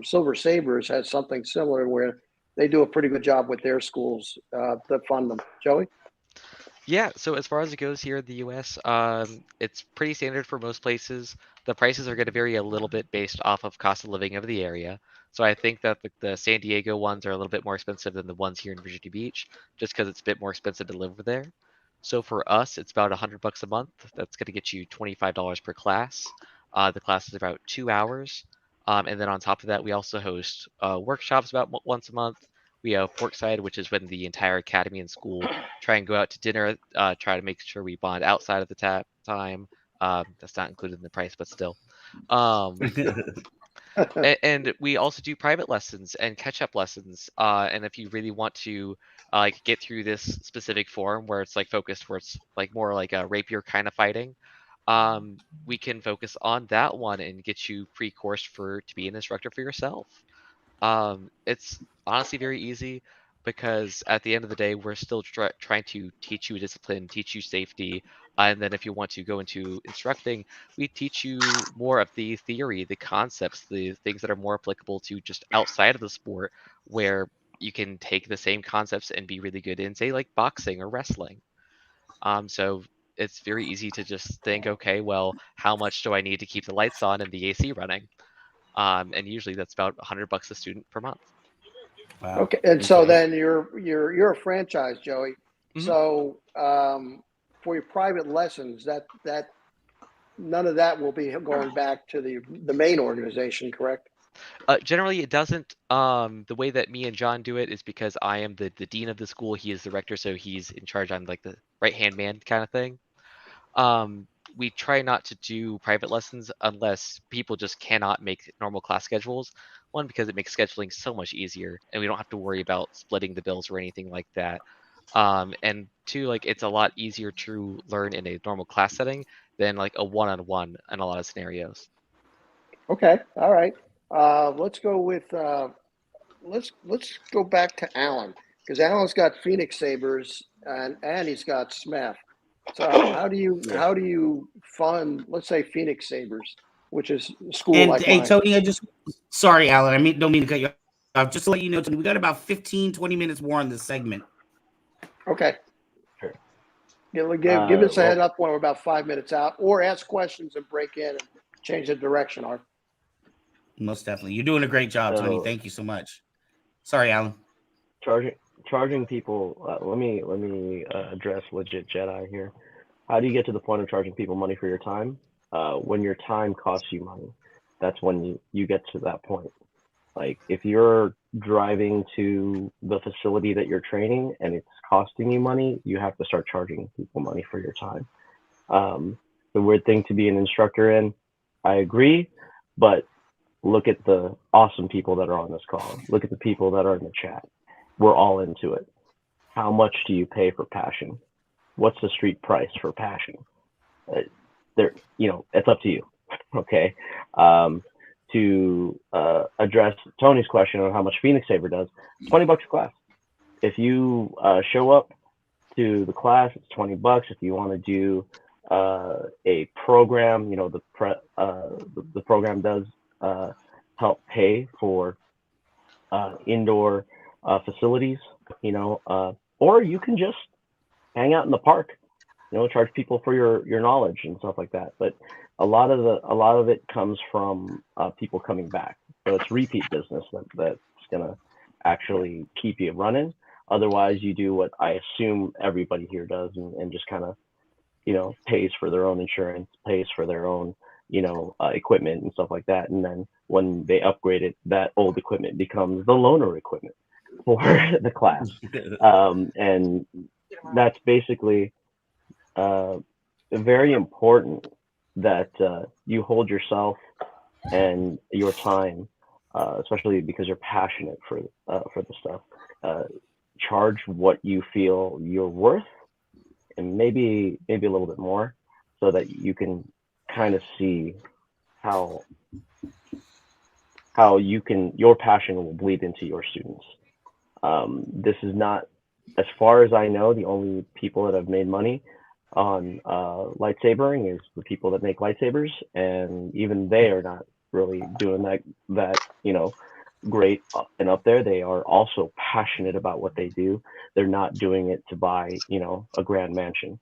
Silver Sabers has something similar where they do a pretty good job with their schools to fund them. Joey? Yeah, so as far as it goes here in the US, it's pretty standard for most places. The prices are going to vary a little bit based off of cost of living of the area. So I think that the San Diego ones are a little bit more expensive than the ones here in Virginia Beach, just because it's a bit more expensive to live over there. So for us, it's about $100 a month. That's going to get you $25 per class. The class is about 2 hours. And then on top of that, we also host workshops about once a month. We have Porkside, which is when the entire academy and school try and go out to dinner, try to make sure we bond outside of the time. That's not included in the price, but still. And we also do private lessons and catch-up lessons. And if you really want to get through this specific form where it's like focused, where it's like more like a rapier kind of fighting, we can focus on that one and get you pre-coursed to be an instructor for yourself. It's honestly very easy, because at the end of the day, we're still trying to teach you discipline, teach you safety. And then if you want to go into instructing, we teach you more of the theory, the concepts, the things that are more applicable to just outside of the sport, where you can take the same concepts and be really good in, say, like boxing or wrestling. So it's very easy to just think, okay, well, how much do I need to keep the lights on and the AC running? And usually that's about $100 a student per month. Wow. Okay, and so then you're a franchise, Joey. Mhm. So for your private lessons, that none of that will be going back to the main organization, correct? Generally, it doesn't. The way that me and John do it is because I am the dean of the school. He is the rector, so he's in charge. I'm like the right-hand man kind of thing. We try not to do private lessons unless people just cannot make normal class schedules. One, because it makes scheduling so much easier, and we don't have to worry about splitting the bills or anything like that. And two, like it's a lot easier to learn in a normal class setting than like a one-on-one in a lot of scenarios. Okay, all right. Let's go with let's go back to Alan, because Alan's got Phoenix Sabers and he's got Smith. So how do you fund, let's say, Phoenix Sabers, which is a school And like hey, mine? Tony, sorry, Alan, don't mean to cut you off. Just to let you know, Tony, we got about 15-20 minutes more on this segment. Okay. Sure. Give us a head up when we're about 5 minutes out, or ask questions and break in and change the direction, Art. Most definitely. You're doing a great job, Tony. Thank you so much. Sorry, Alan. Charging people. Let me address Legit Jedi here. How do you get to the point of charging people money for your time? When your time costs you money, that's when you get to that point. Like if you're driving to the facility that you're training and it's costing you money, you have to start charging people money for your time. The weird thing to be an instructor in, I agree, but look at the awesome people that are on this call. Look at the people that are in the chat. We're all into it. How much do you pay for passion? What's the street price for passion? It's up to you. Okay. To address Tony's question on how much Phoenix Saber does, $20 a class. If you show up to the class, it's $20. If you want to do a program, the program does help pay for indoor facilities, or you can just hang out in the park, charge people for your knowledge and stuff like that. But a lot of it comes from people coming back. So it's repeat business that's gonna actually keep you running. Otherwise, you do what I assume everybody here does and just kind of, pays for their own insurance, pays for their own, equipment and stuff like that. And then when they upgrade it, that old equipment becomes the loaner equipment for the class. And that's basically very important that you hold yourself and your time, especially because you're passionate for the stuff. Charge what you feel you're worth, and maybe a little bit more, so that you can kind of see how your passion will bleed into your students. This is not, as far as I know, the only people that have made money on lightsabering is the people that make lightsabers, and even they are not really doing that great and up there. They are also passionate about what they do. They're not doing it to buy a grand mansion.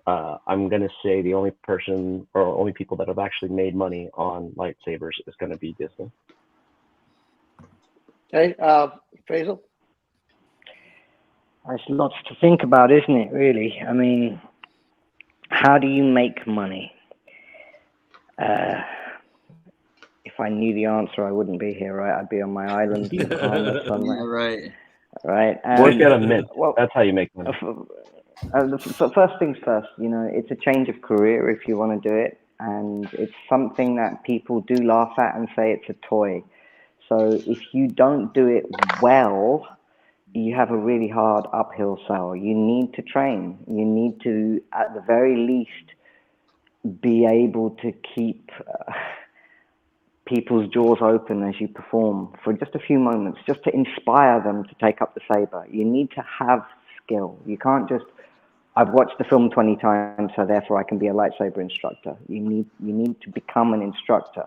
I'm gonna say the only person or only people that have actually made money on lightsabers is gonna be Disney. Okay, Faisal. There's lots to think about, isn't it, really? I mean, how do you make money? If I knew the answer, I wouldn't be here, right? I'd be on my island somewhere. Right. Right. Work at a mint. Well, that's how you make money. First things first, it's a change of career if you want to do it. And it's something that people do laugh at and say it's a toy. So if you don't do it well, you have a really hard uphill sell. You need to train. You need to, at the very least, be able to keep people's jaws open as you perform for just a few moments, just to inspire them to take up the saber. You need to have skill. You can't just, I've watched the film 20 times, so therefore I can be a lightsaber instructor. You need to become an instructor.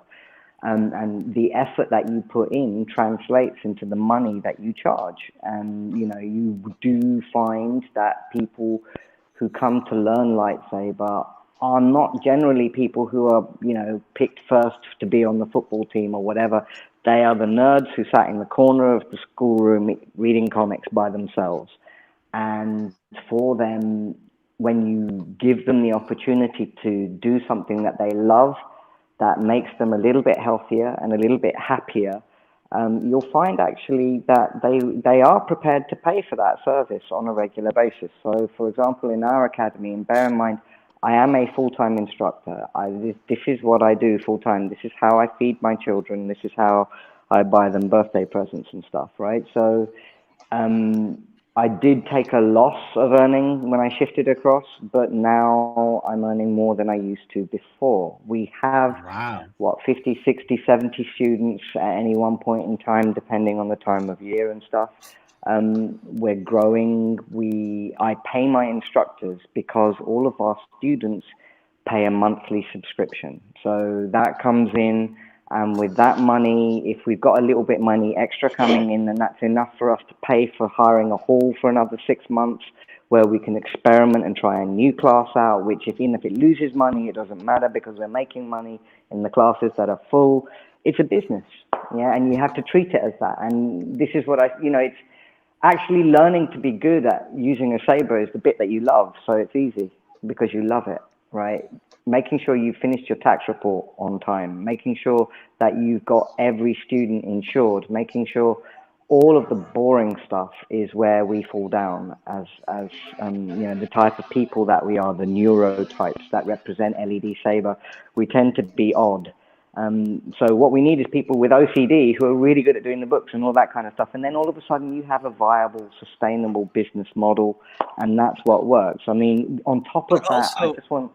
And the effort that you put in translates into the money that you charge. And, you do find that people who come to learn lightsaber are not generally people who are, picked first to be on the football team or whatever. They are the nerds who sat in the corner of the schoolroom reading comics by themselves. And for them, when you give them the opportunity to do something that they love, that makes them a little bit healthier and a little bit happier, you'll find actually that they are prepared to pay for that service on a regular basis. So, for example, in our academy, and bear in mind, I am a full-time instructor. This is what I do full-time. This is how I feed my children. This is how I buy them birthday presents and stuff, right? So I did take a loss of earning when I shifted across, but now I'm earning more than I used to before. We have, 50, 60, 70 students at any one point in time, depending on the time of year and stuff. We're growing. I pay my instructors because all of our students pay a monthly subscription. So that comes in. And with that money, if we've got a little bit money extra coming in, then that's enough for us to pay for hiring a hall for another 6 months, where we can experiment and try a new class out, which even if it loses money, it doesn't matter because we're making money in the classes that are full. It's a business, and you have to treat it as that. And this is what it's actually learning to be good at using a saber is the bit that you love. So it's easy because you love it, right? Making sure you finished your tax report on time, making sure that you've got every student insured, making sure all of the boring stuff is where we fall down as the type of people that we are, the neurotypes that represent LED Saber. We tend to be odd. So what we need is people with OCD who are really good at doing the books and all that kind of stuff. And then all of a sudden you have a viable, sustainable business model, and that's what works. I mean, on top of that, I just want...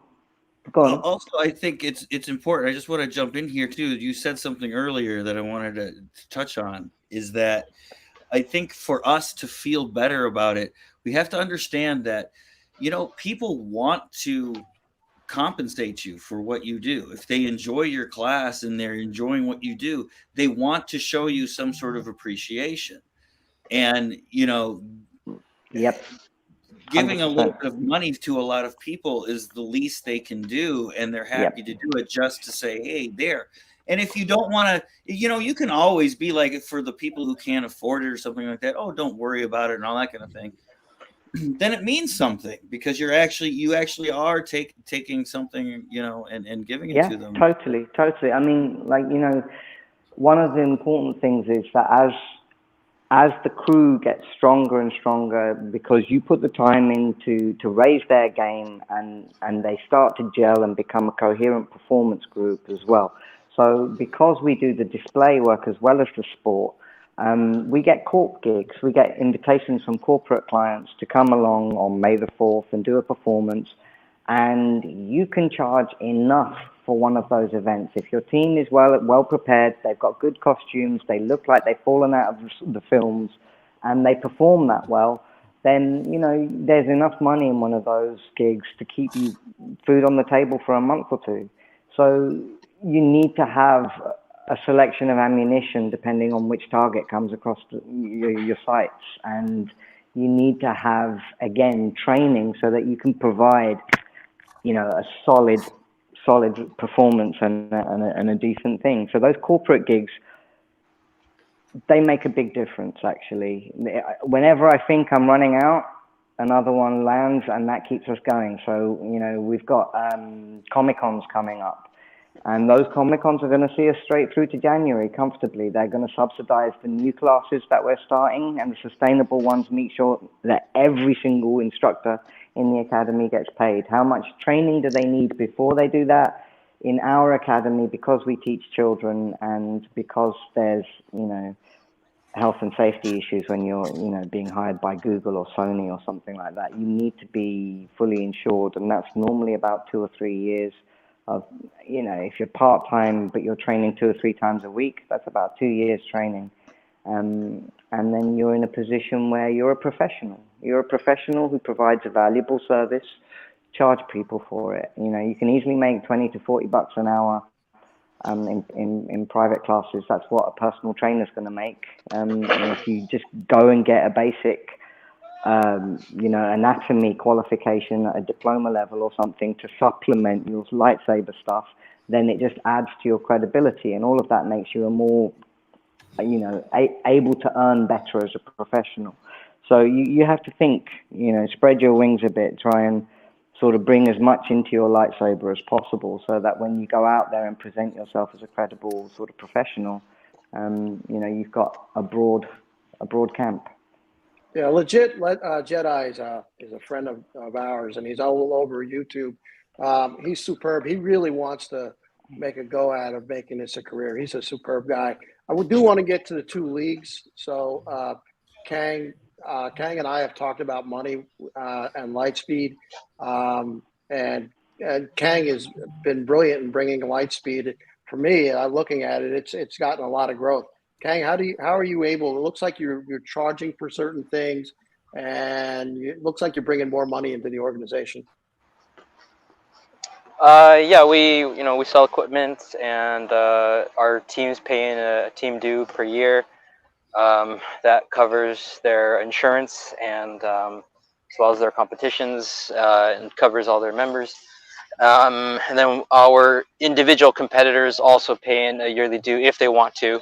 Also, I think it's important. I just want to jump in here too. You said something earlier that I wanted to touch on, is that I think for us to feel better about it, we have to understand that, people want to compensate you for what you do. If they enjoy your class and they're enjoying what you do, they want to show you some sort of appreciation. And, Yep. Giving a little bit of money to a lot of people is the least they can do, and they're happy to do it just to say, hey, there. And if you don't want to, you can always be like, for the people who can't afford it or something like that, oh, don't worry about it and all that kind of thing. then it means something, because you actually are taking something, and giving it to them. Totally. I mean, like, one of the important things is that as the crew gets stronger and stronger, because you put the time in to raise their game, and they start to gel and become a coherent performance group as well. So because we do the display work as well as the sport, we get corp gigs. We get invitations from corporate clients to come along on May the 4th and do a performance. And you can charge enough for one of those events. If your team is well prepared, they've got good costumes, they look like they've fallen out of the films, and they perform that well, then, there's enough money in one of those gigs to keep you food on the table for a month or two. So you need to have a selection of ammunition depending on which target comes across your sites. And you need to have, again, training so that you can provide, a solid performance and a decent thing. So those corporate gigs, they make a big difference, actually. Whenever I think I'm running out, another one lands, and that keeps us going. So, we've got Comic-Cons coming up. And those Comic-Cons are going to see us straight through to January comfortably. They're going to subsidize the new classes that we're starting, and the sustainable ones make sure that every single instructor in the academy gets paid. How much training do they need before they do that? In our academy, because we teach children, and because there's, health and safety issues when you're, being hired by Google or Sony or something like that, you need to be fully insured, and that's normally about 2 or 3 years. Of, if you're part-time but you're training 2 or 3 times a week, that's about 2 years training. And then you're in a position where you're a professional. You're a professional who provides a valuable service. Charge people for it. You can easily make $20 to $40 an hour in private classes. That's what a personal trainer's going to make. And if you just go and get a basic anatomy qualification at a diploma level or something to supplement your lightsaber stuff, then it just adds to your credibility, and all of that makes you a more, able to earn better as a professional. So you have to think, spread your wings a bit, try and sort of bring as much into your lightsaber as possible, so that when you go out there and present yourself as a credible sort of professional, you've got a broad camp. Yeah, legit. Jedi is a friend of ours, and he's all over YouTube. He's superb. He really wants to make a go at of making this a career. He's a superb guy. I do want to get to the 2 leagues. So Kang and I have talked about money and Lightspeed, and Kang has been brilliant in bringing Lightspeed. For me, looking at it, it's gotten a lot of growth. Kang, how are you able? It looks like you're charging for certain things, and it looks like you're bringing more money into the organization. Yeah, we sell equipment, and our teams pay in a team due per year. That covers their insurance and as well as their competitions, and covers all their members. And then our individual competitors also pay in a yearly due if they want to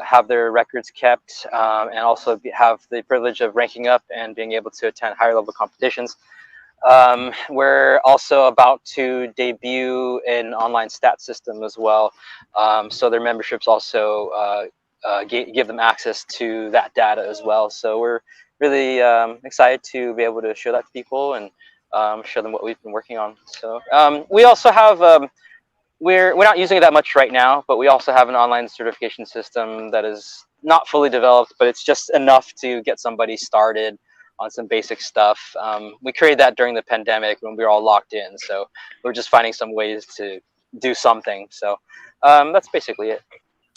have their records kept, and also have the privilege of ranking up and being able to attend higher level competitions. We're also about to debut an online stat system as well, so their memberships also give them access to that data as well. So we're really excited to be able to show that to people and show them what we've been working on. So we also have we're not using it that much right now, but we also have an online certification system that is not fully developed, but it's just enough to get somebody started on some basic stuff. We created that during the pandemic when we were all locked in, so we're just finding some ways to do something. So that's basically it.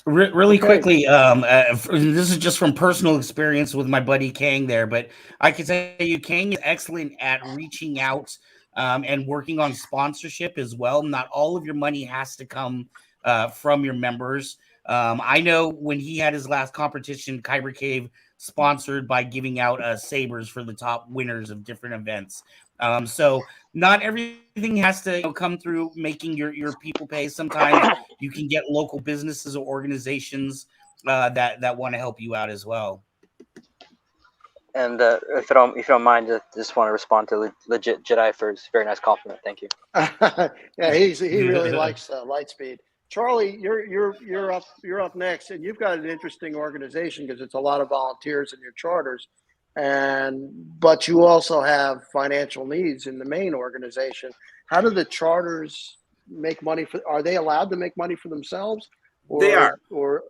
Really quickly, this is just from personal experience with my buddy Kang there, but I can tell you Kang is excellent at reaching out and working on sponsorship as well. Not all of your money has to come from your members. I know when he had his last competition, Kyber Cave sponsored by giving out sabers for the top winners of different events. So not everything has to come through making your people pay. Sometimes you can get local businesses or organizations that want to help you out as well. And if you don't mind, just want to respond to Legit Jedi for his very nice compliment. Thank you. Yeah, he really likes Lightspeed. Charlie, you're up next, and you've got an interesting organization because it's a lot of volunteers in your charters, but you also have financial needs in the main organization. How do the charters make money are they allowed to make money for themselves? They are. Or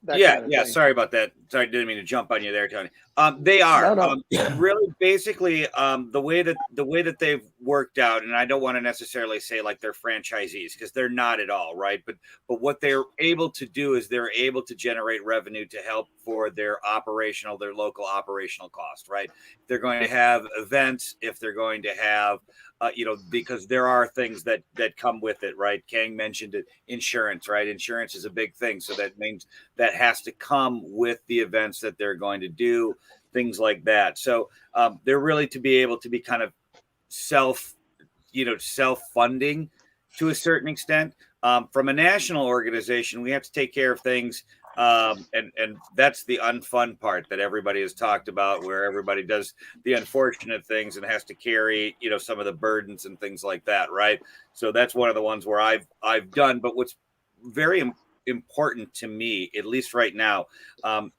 that Yeah, kind of yeah. thing? Sorry about that. Sorry, didn't mean to jump on you there, Tony. They are. No. Really, basically, the way that they've worked out, and I don't want to necessarily say like they're franchisees because they're not at all, right? But what they're able to do is they're able to generate revenue to help for their local operational cost, right? If they're going to have events, if they're going to have because there are things that come with it, right? Kang mentioned it, insurance, right? Insurance is a big thing. So that means that has to come with the events that they're going to do, things like that. So they're really to be able to be kind of self-funding to a certain extent. From a national organization, we have to take care of things. And that's the unfun part that everybody has talked about, where everybody does the unfortunate things and has to carry, some of the burdens and things like that, right? So that's one of the ones where I've done. But what's very important to me, at least right now, and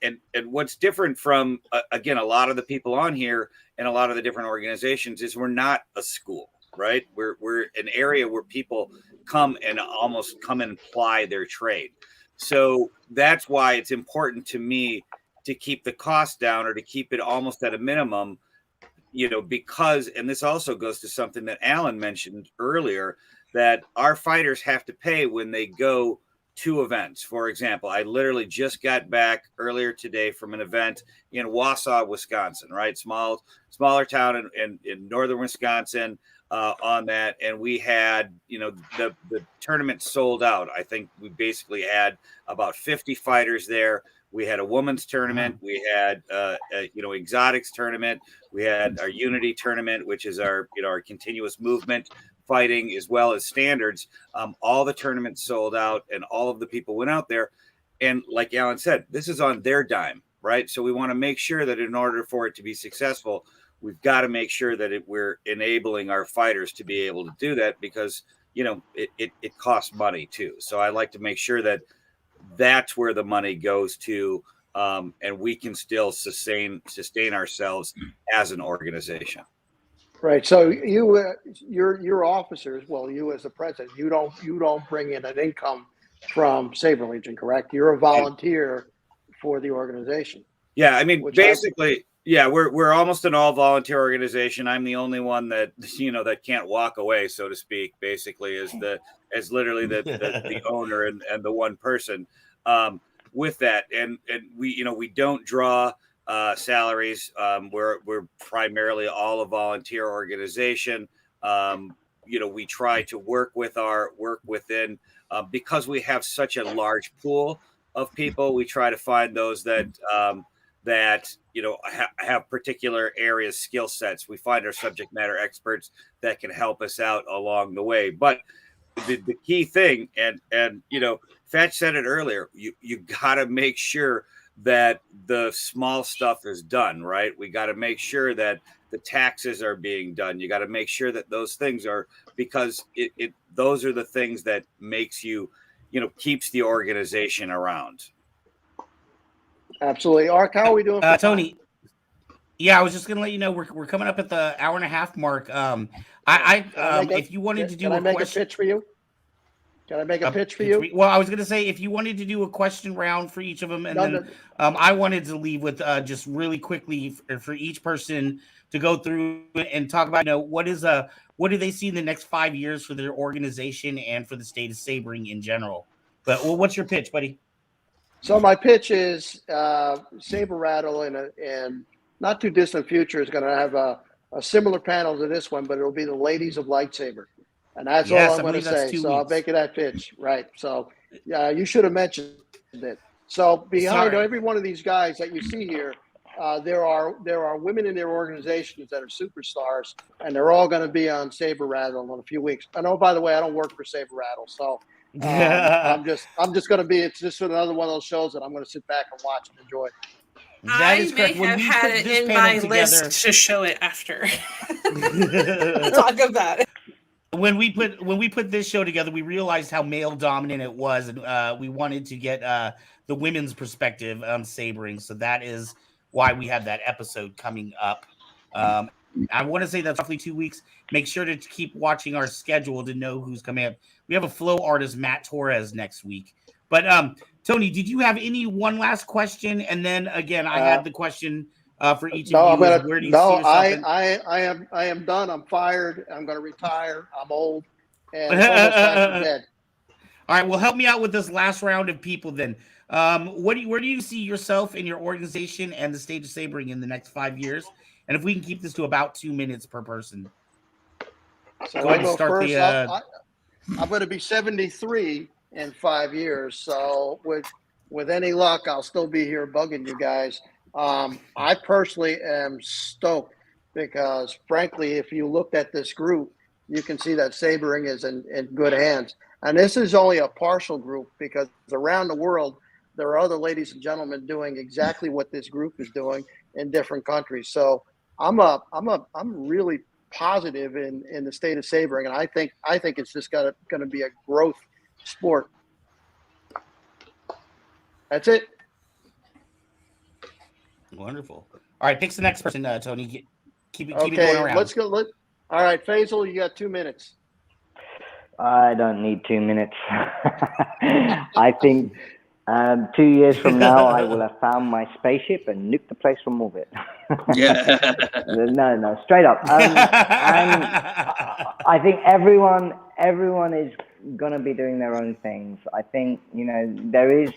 what's different from again a lot of the people on here and a lot of the different organizations is we're not a school, right? We're an area where people come and ply their trade. So that's why it's important to me to keep the cost down or to keep it almost at a minimum, because, and this also goes to something that Alan mentioned earlier, that our fighters have to pay when they go to events. For example, I literally just got back earlier today from an event in Wausau, Wisconsin, right? Smaller town in northern Wisconsin. On that, and we had the tournament sold out. I think we basically had about 50 fighters there. We had a women's tournament, we had exotics tournament, we had our unity tournament, which is our our continuous movement fighting, as well as standards. All the tournaments sold out, and all of the people went out there, and like Alan said, this is on their dime, right? So we want to make sure that in order for it to be successful, we've got to make sure that we're enabling our fighters to be able to do that, because it costs money too. So I like to make sure that that's where the money goes to, and we can still sustain ourselves as an organization. Right. So your officers, well, you as the president, you don't bring in an income from Saber Legion, correct? You're a volunteer for the organization. Yeah, I mean, basically. Yeah, we're almost an all volunteer organization. I'm the only one that that can't walk away, so to speak. Basically, as literally the owner and the one person with that. And we don't draw salaries. We're primarily all a volunteer organization. We try to work within because we have such a large pool of people. We try to find those that have particular areas, skill sets. We find our subject matter experts that can help us out along the way. But the key thing, and Fatch said it earlier, you got to make sure that the small stuff is done, right? We got to make sure that the taxes are being done. You got to make sure that those things are, because those are the things that makes keeps the organization around. Absolutely. Ark, how are we doing? Tony. Yeah, I was just gonna let you know we're coming up at the hour and a half mark. If you wanted to do a pitch for you? Can I make a pitch for you? Well, I was gonna say if you wanted to do a question round for each of them, and I wanted to leave with just really quickly for each person to go through and talk about what do they see in the next 5 years for their organization and for the state of sabering in general. But what's your pitch, buddy? So my pitch is Saber Rattle in not too distant future is going to have a similar panel to this one, but it'll be the ladies of lightsaber, and that's all I'm going to say. So I'll make it that pitch, right? So you should have mentioned it. So behind every one of these guys that you see here, there are women in their organizations that are superstars, and they're all going to be on Saber Rattle in a few weeks. I know, by the way, I don't work for Saber Rattle, so. I'm just going to be. It's just another one of those shows that I'm going to sit back and watch and enjoy. That is I may correct. When have we had put it this in panel my together, list to show it after. We'll talk about it. when we put this show together, we realized how male dominant it was, and we wanted to get the women's perspective on sabering. So that is why we have that episode coming up. I want to say that's roughly 2 weeks. Make sure to keep watching our schedule to know who's coming up. We have a flow artist, Matt Torres, next week. But Tony, did you have one last question? And then again, I had the question for each No, of you: is where do you see yourself in? I am done. I'm fired. I'm going to retire. I'm old, and it's almost time for bed. All right, well, help me out with this last round of people then. Where do you see yourself in your organization and the stage of sabering in the next 5 years? And if we can keep this to about 2 minutes per person. So Go I'll ahead and go start first. the. I'm going to be 73 in 5 years. So with any luck, I'll still be here bugging you guys. I personally am stoked because, frankly, if you looked at this group, you can see that sabering is in good hands. And this is only a partial group because around the world, there are other ladies and gentlemen doing exactly what this group is doing in different countries. So I'm really positive in the state of sabering, and I think it's just going to be a growth sport. That's it. Wonderful. All right, pick the next person, Tony. Keep it going around. Let's go. All right, Faisal, you got 2 minutes. I don't need 2 minutes. I think 2 years from now, I will have found my spaceship and nuked the place from orbit. Yeah. No, straight up. And I think everyone is going to be doing their own things. I think, there is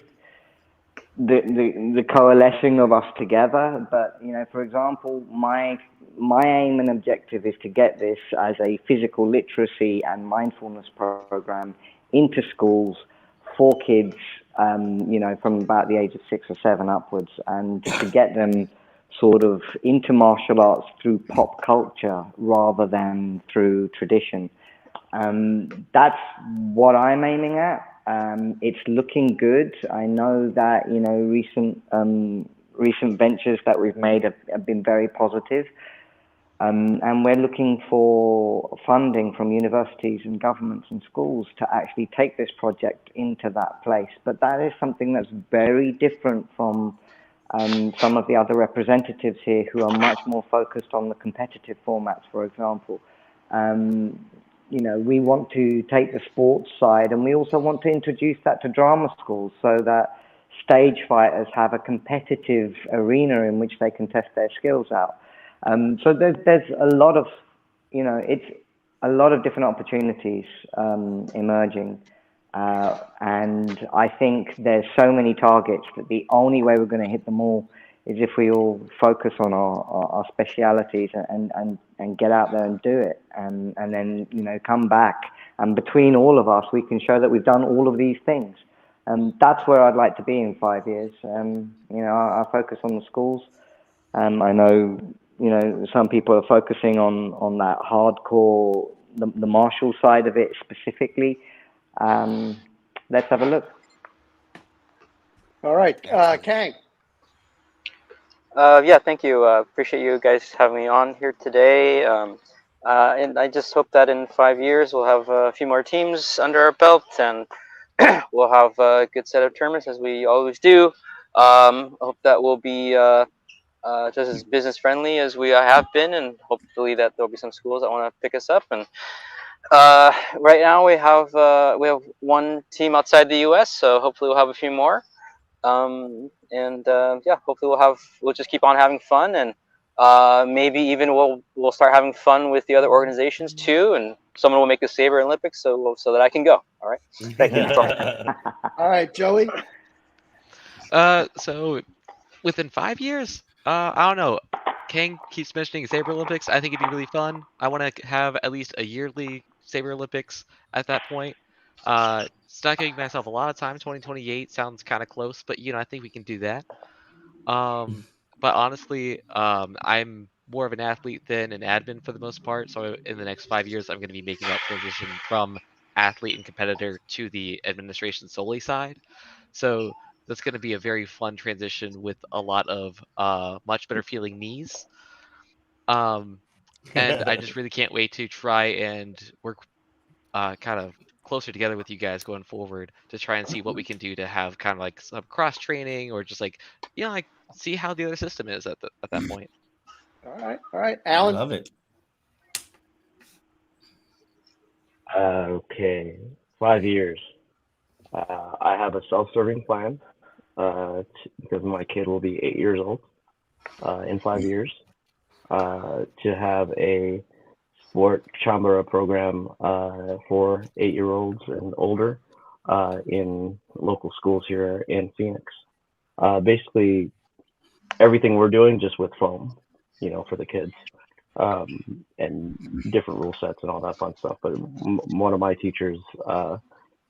the coalescing of us together. But, for example, my aim and objective is to get this as a physical literacy and mindfulness program into schools for kids, from about the age of 6 or 7 upwards, and to get them sort of into martial arts through pop culture rather than through tradition. That's what I'm aiming at. It's looking good. I know that, recent ventures that we've made have been very positive. And we're looking for funding from universities and governments and schools to actually take this project into that place. But that is something that's very different from some of the other representatives here who are much more focused on the competitive formats, for example. We want to take the sports side, and we also want to introduce that to drama schools so that stage fighters have a competitive arena in which they can test their skills out. So there's a lot of, it's a lot of different opportunities emerging. And I think there's so many targets that the only way we're going to hit them all is if we all focus on our specialities and get out there and do it. And then, come back. And between all of us, we can show that we've done all of these things. And that's where I'd like to be in 5 years. I focus on the schools. I know, some people are focusing on that hardcore, the martial side of it specifically. Let's have a look. All right, Kang. Yeah, thank you. Appreciate you guys having me on here today. And I just hope that in 5 years we'll have a few more teams under our belt, and we'll have a good set of tournaments as we always do. I hope that we'll be just as business friendly as we have been, and hopefully that there'll be some schools that want to pick us up. And right now we have one team outside the U.S., so hopefully we'll have a few more. Yeah, hopefully we'll just keep on having fun, and maybe even we'll start having fun with the other organizations too, and someone will make the Saber Olympics so that I can go. All right, thank you. All right, Joey. So within 5 years, I don't know. Kang keeps mentioning Saber Olympics. I think it'd be really fun. I want to have at least a yearly Saber Olympics at that point. It's not giving myself a lot of time. 2028 sounds kind of close, but I think we can do that. But honestly, I'm more of an athlete than an admin for the most part. So in the next 5 years, I'm going to be making that transition from athlete and competitor to the administration solely side. So that's going to be a very fun transition with a lot of much better feeling knees. And I just really can't wait to try and work kind of closer together with you guys going forward to try and see what we can do to have kind of like some cross training or just like, like see how the other system is at that point. All right, Alan. Love it. Okay, 5 years. I have a self-serving plan because my kid will be 8 years old in 5 years to have a sport chambara program for 8-year-olds and older in local schools here in Phoenix. Basically, everything we're doing just with foam, for the kids. And different rule sets and all that fun stuff. But one of my teachers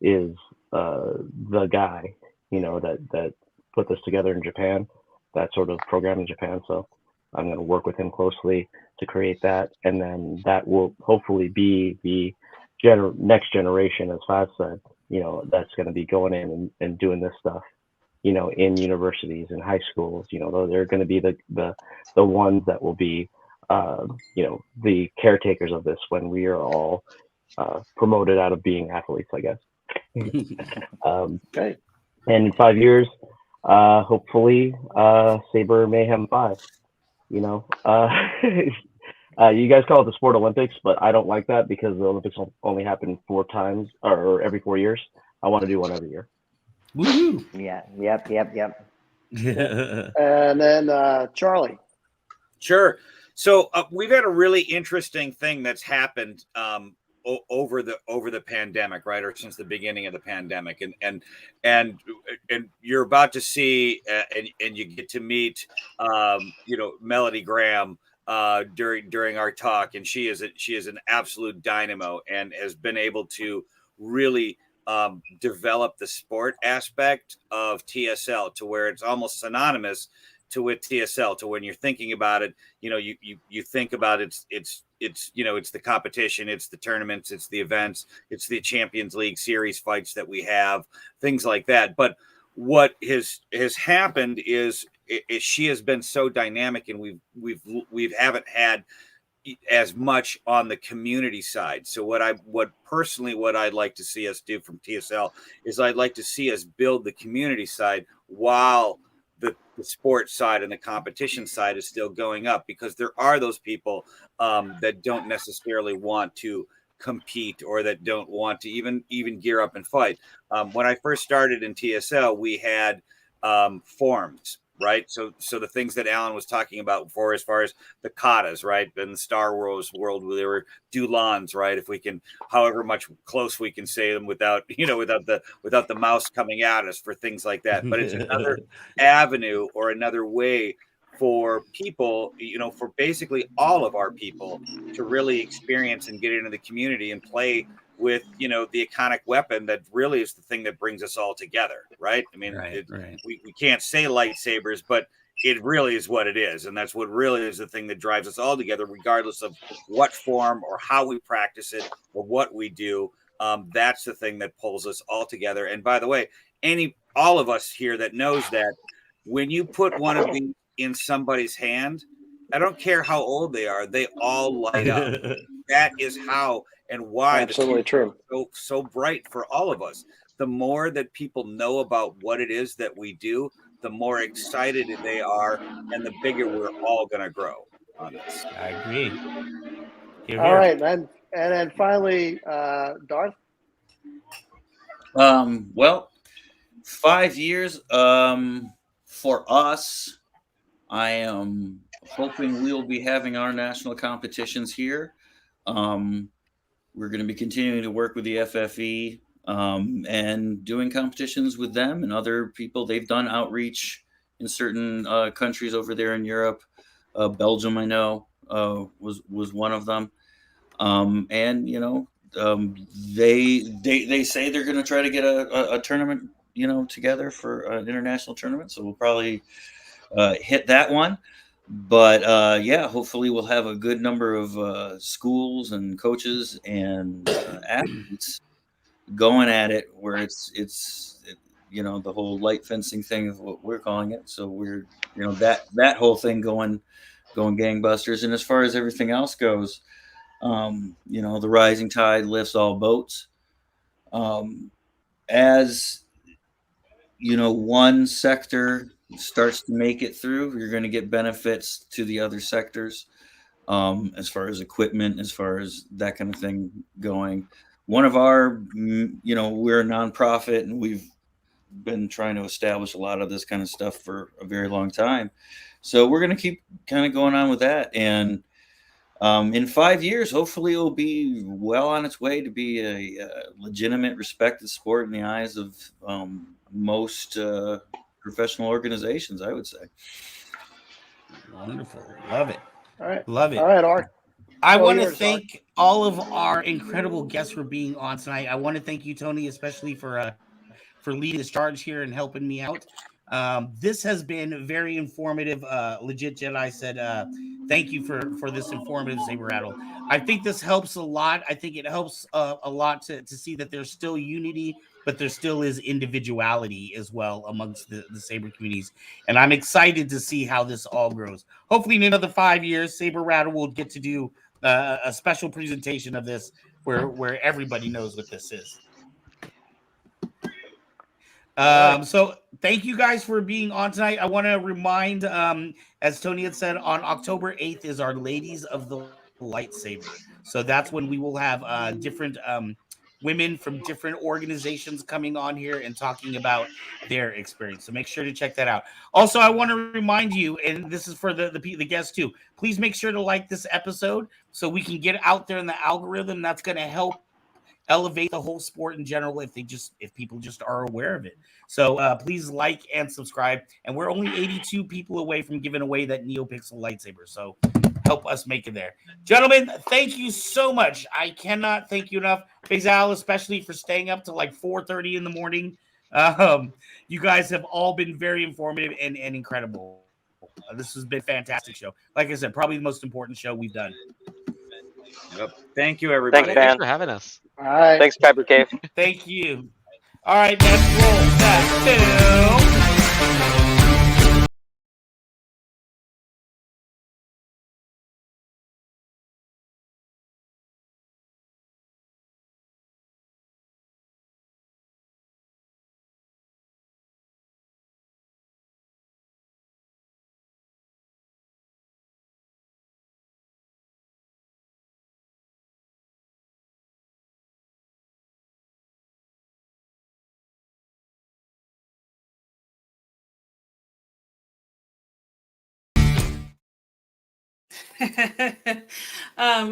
is the guy, that put this together in Japan, that sort of program in Japan. So I'm going to work with him closely to create that. And then that will hopefully be the next generation, as Faz said, that's going to be going in and doing this stuff, in universities and high schools. They're going to be the ones that will be the caretakers of this when we are all promoted out of being athletes, I guess. Okay. And in 5 years, hopefully, Saber Mayhem 5. You guys call it the Sport Olympics, but I don't like that because the Olympics only happen 4 times or every 4 years. I want to do one every year. Woo-hoo. Yeah. Yep. And then Charlie. Sure. So we've had a really interesting thing that's happened over the pandemic, right, or since the beginning of the pandemic, and you're about to see and you get to meet Melody Graham during our talk, and she is an absolute dynamo and has been able to really develop the sport aspect of TSL to where it's almost synonymous with TSL, to when you're thinking about it, you think about it's the competition, it's the tournaments, it's the events, it's the Champions League series fights that we have, things like that. But what has happened is she has been so dynamic, and we haven't had as much on the community side. So what I'd like to see us do from TSL is I'd like to see us build the community side while the sports side and the competition side is still going up, because there are those people that don't necessarily want to compete or that don't want to even gear up and fight. When I first started in TSL, we had forms, right? So the things that Alan was talking about before, as far as the katas, right, and the Star Wars world, where there were Dulans, right? If we can, however much close we can say them without the mouse coming at us, for things like that. But it's another avenue or another way for people, for basically all of our people to really experience and get into the community and play with, the iconic weapon that really is the thing that brings us all together, right? I mean, Right. We can't say lightsabers, but it really is what it is. And that's what really is the thing that drives us all together, regardless of what form or how we practice it or what we do. That's the thing that pulls us all together. And by the way, all of us here that knows that when you put one of these in somebody's hand, I don't care how old they are, they all light up. That is how and why Absolutely true. So bright for all of us. The more that people know about what it is that we do, the more excited they are, and the bigger we're all going to grow on this. I agree. Here, All right, and then finally, Darth. Well, 5 years for us. I am hoping we will be having our national competitions here. We're going to be continuing to work with the FFE and doing competitions with them and other people. They've done outreach in certain countries over there in Europe. Belgium, I know, was one of them. And they say they're going to try to get a tournament, together for an international tournament. So we'll probably hit that one. But hopefully we'll have a good number of schools and coaches and athletes going at it, where it's the whole light fencing thing is what we're calling it. So we're, that whole thing going gangbusters. And as far as everything else goes, the rising tide lifts all boats. As one sector starts to make it through, you're going to get benefits to the other sectors, as far as equipment, as far as that kind of thing going. One of our, we're a nonprofit, and we've been trying to establish a lot of this kind of stuff for a very long time. So we're going to keep kind of going on with that. And in 5 years, hopefully it will be well on its way to be a legitimate, respected sport in the eyes of most professional organizations, I would say. Wonderful. Love it. All right. Love it. All right, Art. I All want to yours, thank all of our incredible guests for being on tonight. I want to thank you, Tony, especially for leading this charge here and helping me out. This has been very informative. Legit Jedi said, thank you for this informative Saber Rattle. I think this helps a lot. I think it helps a lot to see that there's still unity, but there still is individuality as well amongst the Saber communities. And I'm excited to see how this all grows. Hopefully in another 5 years, Saber Rattle will get to do a special presentation of this where everybody knows what this is. So thank you guys for being on tonight. I want to remind, as Tony had said, on October 8th is our Ladies of the Lightsaber. So that's when we will have different women from different organizations coming on here and talking about their experience. So make sure to check that out. Also, I want to remind you, and this is for the guests too, please make sure to like this episode so we can get out there in the algorithm. That's going to help elevate the whole sport in general if people just are aware of it. So please like and subscribe. And we're only 82 people away from giving away that NeoPixel lightsaber. So help us make it there. Gentlemen, thank you so much. I cannot thank you enough. Big Al, especially for staying up to like 4:30 in the morning. You guys have all been very informative and incredible. This has been a fantastic show. Like I said, probably the most important show we've done. Yep. Thank you, everybody. Thanks for having us. All right. Thanks, Kyber Cave. Thank you. All right, let's roll that to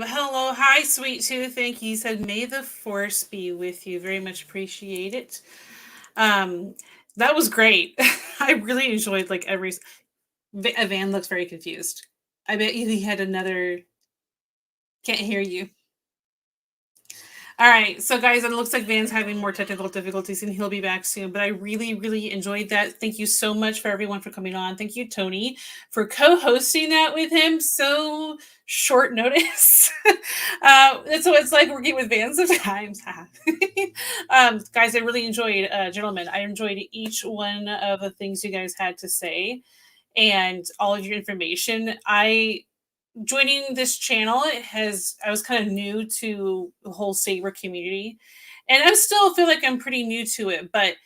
Hello, hi, sweet tooth. Thank you. He said, "May the force be with you." Very much appreciate it. That was great. I really enjoyed like every. Van looks very confused. I bet he had another. Can't hear you. All right, so guys, it looks like Van's having more technical difficulties and he'll be back soon. But I really, really enjoyed that. Thank you so much for everyone for coming on. Thank you, Tony, for co-hosting that with him. So short notice. So it's like working with Van sometimes. Guys, I really enjoyed, gentlemen, I enjoyed each one of the things you guys had to say and all of your information. Joining this channel I was kind of new to the whole Saber community, and I still feel like I'm pretty new to it, but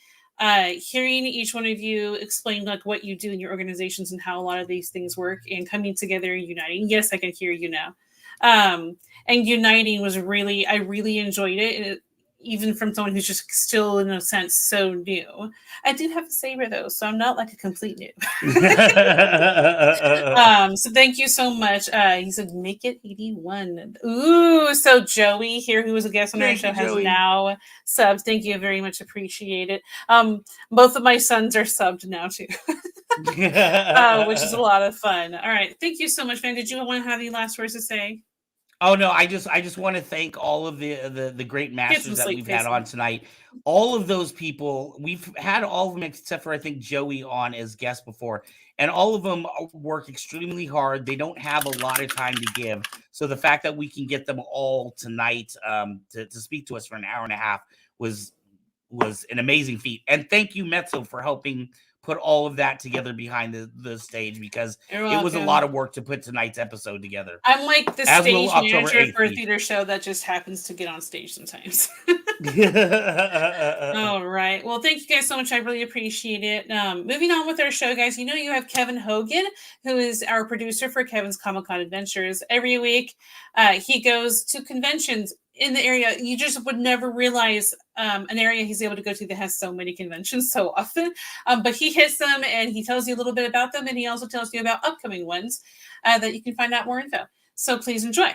hearing each one of you explain like what you do in your organizations and how a lot of these things work and coming together and uniting. Yes, I can hear you now. And uniting was I really enjoyed it. Even from someone who's just still, in a sense, so new. I do have a saber though, so I'm not like a complete noob. So thank you so much. He said, "Make it 81." Ooh, so Joey here, who was a guest on our show, has now subbed. Thank you very much, appreciate it. Both of my sons are subbed now too, which is a lot of fun. All right, thank you so much, man. Did you want to have any last words to say? Oh no, I just want to thank all of the great masters that we've had on tonight. All of those people, we've had all of them except for I think Joey on as guest before, and all of them work extremely hard. They don't have a lot of time to give, so the fact that we can get them all tonight to speak to us for an hour and a half was was an amazing feat. And thank you, Mezzo, for helping put all of that together behind the stage, because it was a lot of work to put tonight's episode together. I'm like the As stage will October manager 8th for a be. theater show that just happens to get on stage sometimes. All right. Well, thank you guys so much. I really appreciate it. Moving on with our show, guys, you have Kevin Hogan, who is our producer for Kevin's Comic-Con Adventures. Every week, he goes to conventions in the area. You just would never realize an area he's able to go to that has so many conventions so often. But he hits them and he tells you a little bit about them, and he also tells you about upcoming ones that you can find out more info. So please enjoy.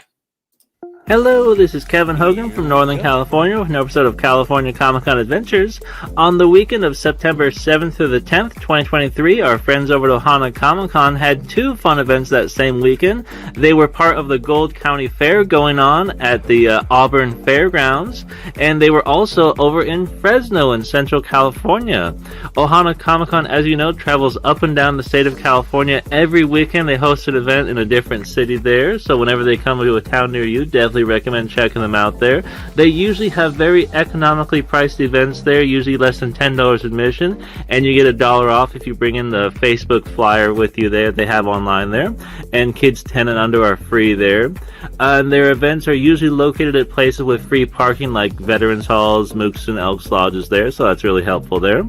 Hello, this is Kevin Hogan from Northern California with an episode of California Comic-Con Adventures. On the weekend of September 7th through the 10th, 2023, our friends over at Ohana Comic-Con had two fun events that same weekend. They were part of the Gold County Fair going on at the Auburn Fairgrounds, and they were also over in Fresno in Central California. Ohana Comic-Con, as you know, travels up and down the state of California. Every weekend they host an event in a different city there, so whenever they come to a town near you, definitely recommend checking them out there. They usually have very economically priced events there, usually less than $10 admission, and you get $1 off if you bring in the Facebook flyer with you there they have online there, and kids 10 and under are free there. And their events are usually located at places with free parking like Veterans Halls, Mooks, and Elks Lodges there, so that's really helpful there.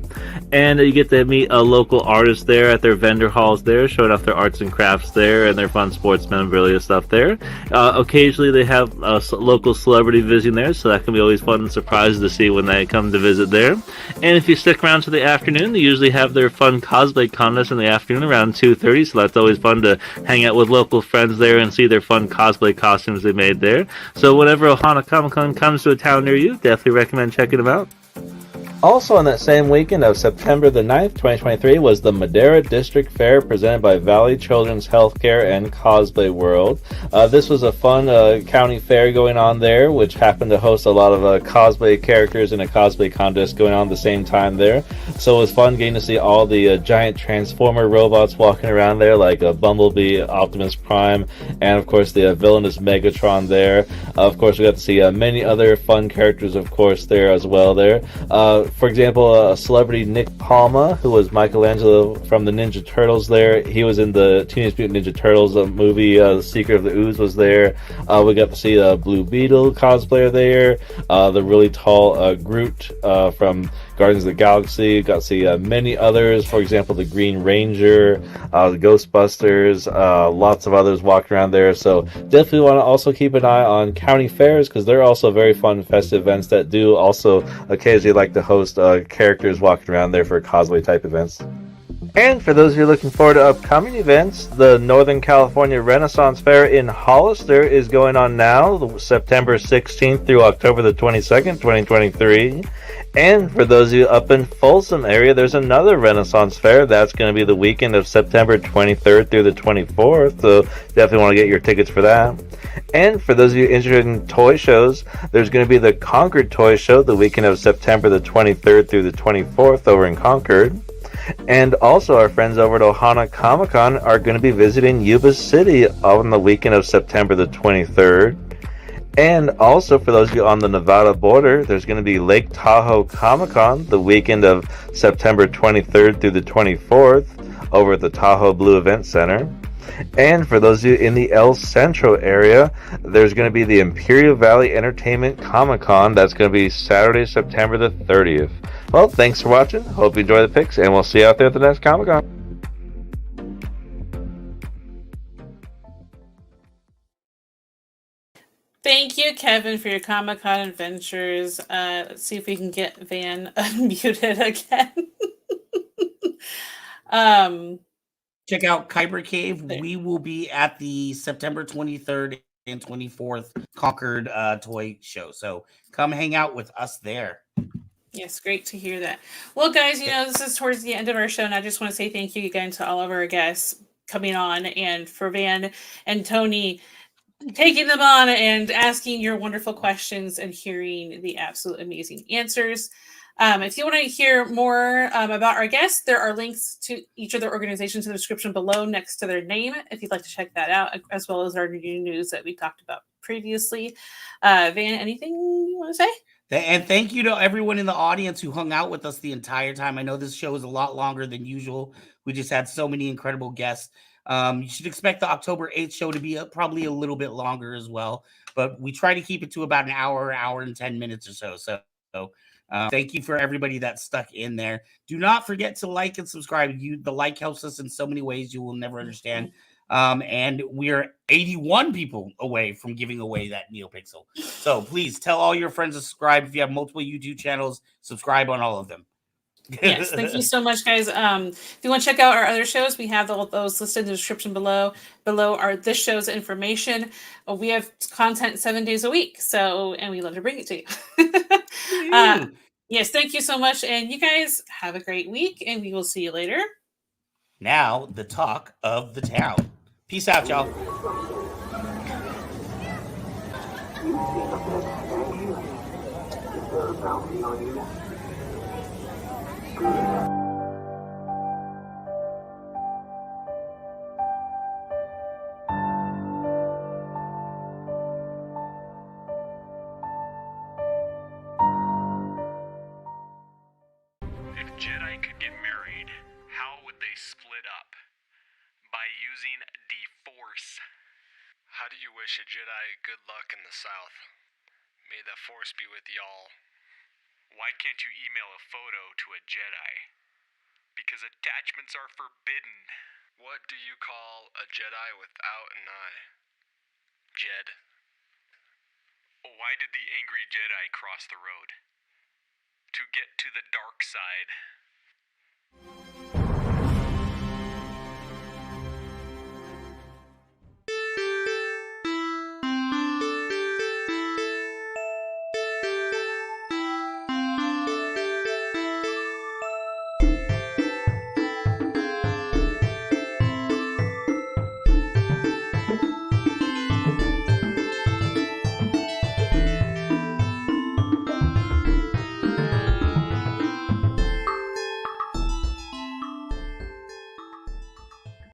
And you get to meet a local artist there at their vendor halls there, showing off their arts and crafts there and their fun sports memorabilia stuff there. Occasionally they have a local celebrity visiting there, so that can be always fun and surprising to see when they come to visit there. And if you stick around to the afternoon, they usually have their fun cosplay contest in the afternoon around 2:30, so that's always fun to hang out with local friends there and see their fun cosplay costumes they made there. So whenever Ohana Comic-Con comes to a town near you, definitely recommend checking them out. Also on that same weekend of September the 9th, 2023, was the Madera District Fair presented by Valley Children's Healthcare and Cosplay World. This was a fun county fair going on there, which happened to host a lot of cosplay characters in a cosplay contest going on at the same time there. So it was fun getting to see all the giant Transformer robots walking around there, like Bumblebee, Optimus Prime, and of course the villainous Megatron there. Of course, we got to see many other fun characters, of course, there as well there. For example, a celebrity, Nick Palma, who was Michelangelo from the Ninja Turtles there. He was in the Teenage Mutant Ninja Turtles movie, The Secret of the Ooze was there. We got to see a Blue Beetle cosplayer there. The really tall Groot from Guardians of the Galaxy. Got to see many others. For example, the Green Ranger, the Ghostbusters, lots of others walking around there. So definitely want to also keep an eye on county fairs, because they're also very fun festive events that do also occasionally like to host characters walking around there for cosplay type events. And for those of you looking forward to upcoming events, the Northern California Renaissance Fair in Hollister is going on now, September 16th through October the 22nd, 2023. And for those of you up in Folsom area, there's another Renaissance Fair. That's going to be the weekend of September 23rd through the 24th, so definitely want to get your tickets for that. And for those of you interested in toy shows, there's going to be the Concord Toy Show the weekend of September the 23rd through the 24th over in Concord. And also our friends over at Ohana Comic-Con are going to be visiting Yuba City on the weekend of September the 23rd. And also for those of you on the Nevada border, there's going to be Lake Tahoe Comic-Con the weekend of September 23rd through the 24th over at the Tahoe Blue Event Center. And for those of you in the El Centro area, there's going to be the Imperial Valley Entertainment Comic-Con. That's going to be Saturday, September the 30th. Well, thanks for watching. Hope you enjoy the picks, and we'll see you out there at the next Comic-Con. Thank you, Kevin, for your Comic-Con adventures. Let's see if we can get Van unmuted again. Check out Kyber Cave. There. We will be at the September 23rd and 24th Concord toy show. So come hang out with us there. Yes, great to hear that. Well, guys, this is towards the end of our show, and I just want to say thank you again to all of our guests coming on, and for Van and Tony taking them on and asking your wonderful questions and hearing the absolute amazing answers. If you want to hear more about our guests, there are links to each of their organizations in the description below next to their name, if you'd like to check that out, as well as our new news that we talked about previously. Van, anything you want to say? And thank you to everyone in the audience who hung out with us the entire time. I know this show is a lot longer than usual. We just had so many incredible guests. You should expect the October 8th show to be probably a little bit longer as well, but we try to keep it to about an hour and 10 minutes or so. So thank you for everybody that stuck in there. Do not forget to like and subscribe. The like helps us in so many ways you will never understand. And we're 81 people away from giving away that NeoPixel. So please tell all your friends to subscribe. If you have multiple YouTube channels, subscribe on all of them. Yes, thank you so much, guys. If you want to check out our other shows, we have all those listed in the description below. Below are this show's information. We have content 7 days a week, and we love to bring it to you. Yes, thank you so much, and you guys have a great week, and we will see you later. Now, the talk of the town. Peace out, y'all. If Jedi could get married, how would they split up? By using the Force. How do you wish a Jedi good luck in the South? May the Force be with y'all. Why can't you email a photo to a Jedi? Because attachments are forbidden. What do you call a Jedi without an eye? Jed. Why did the angry Jedi cross the road? To get to the dark side.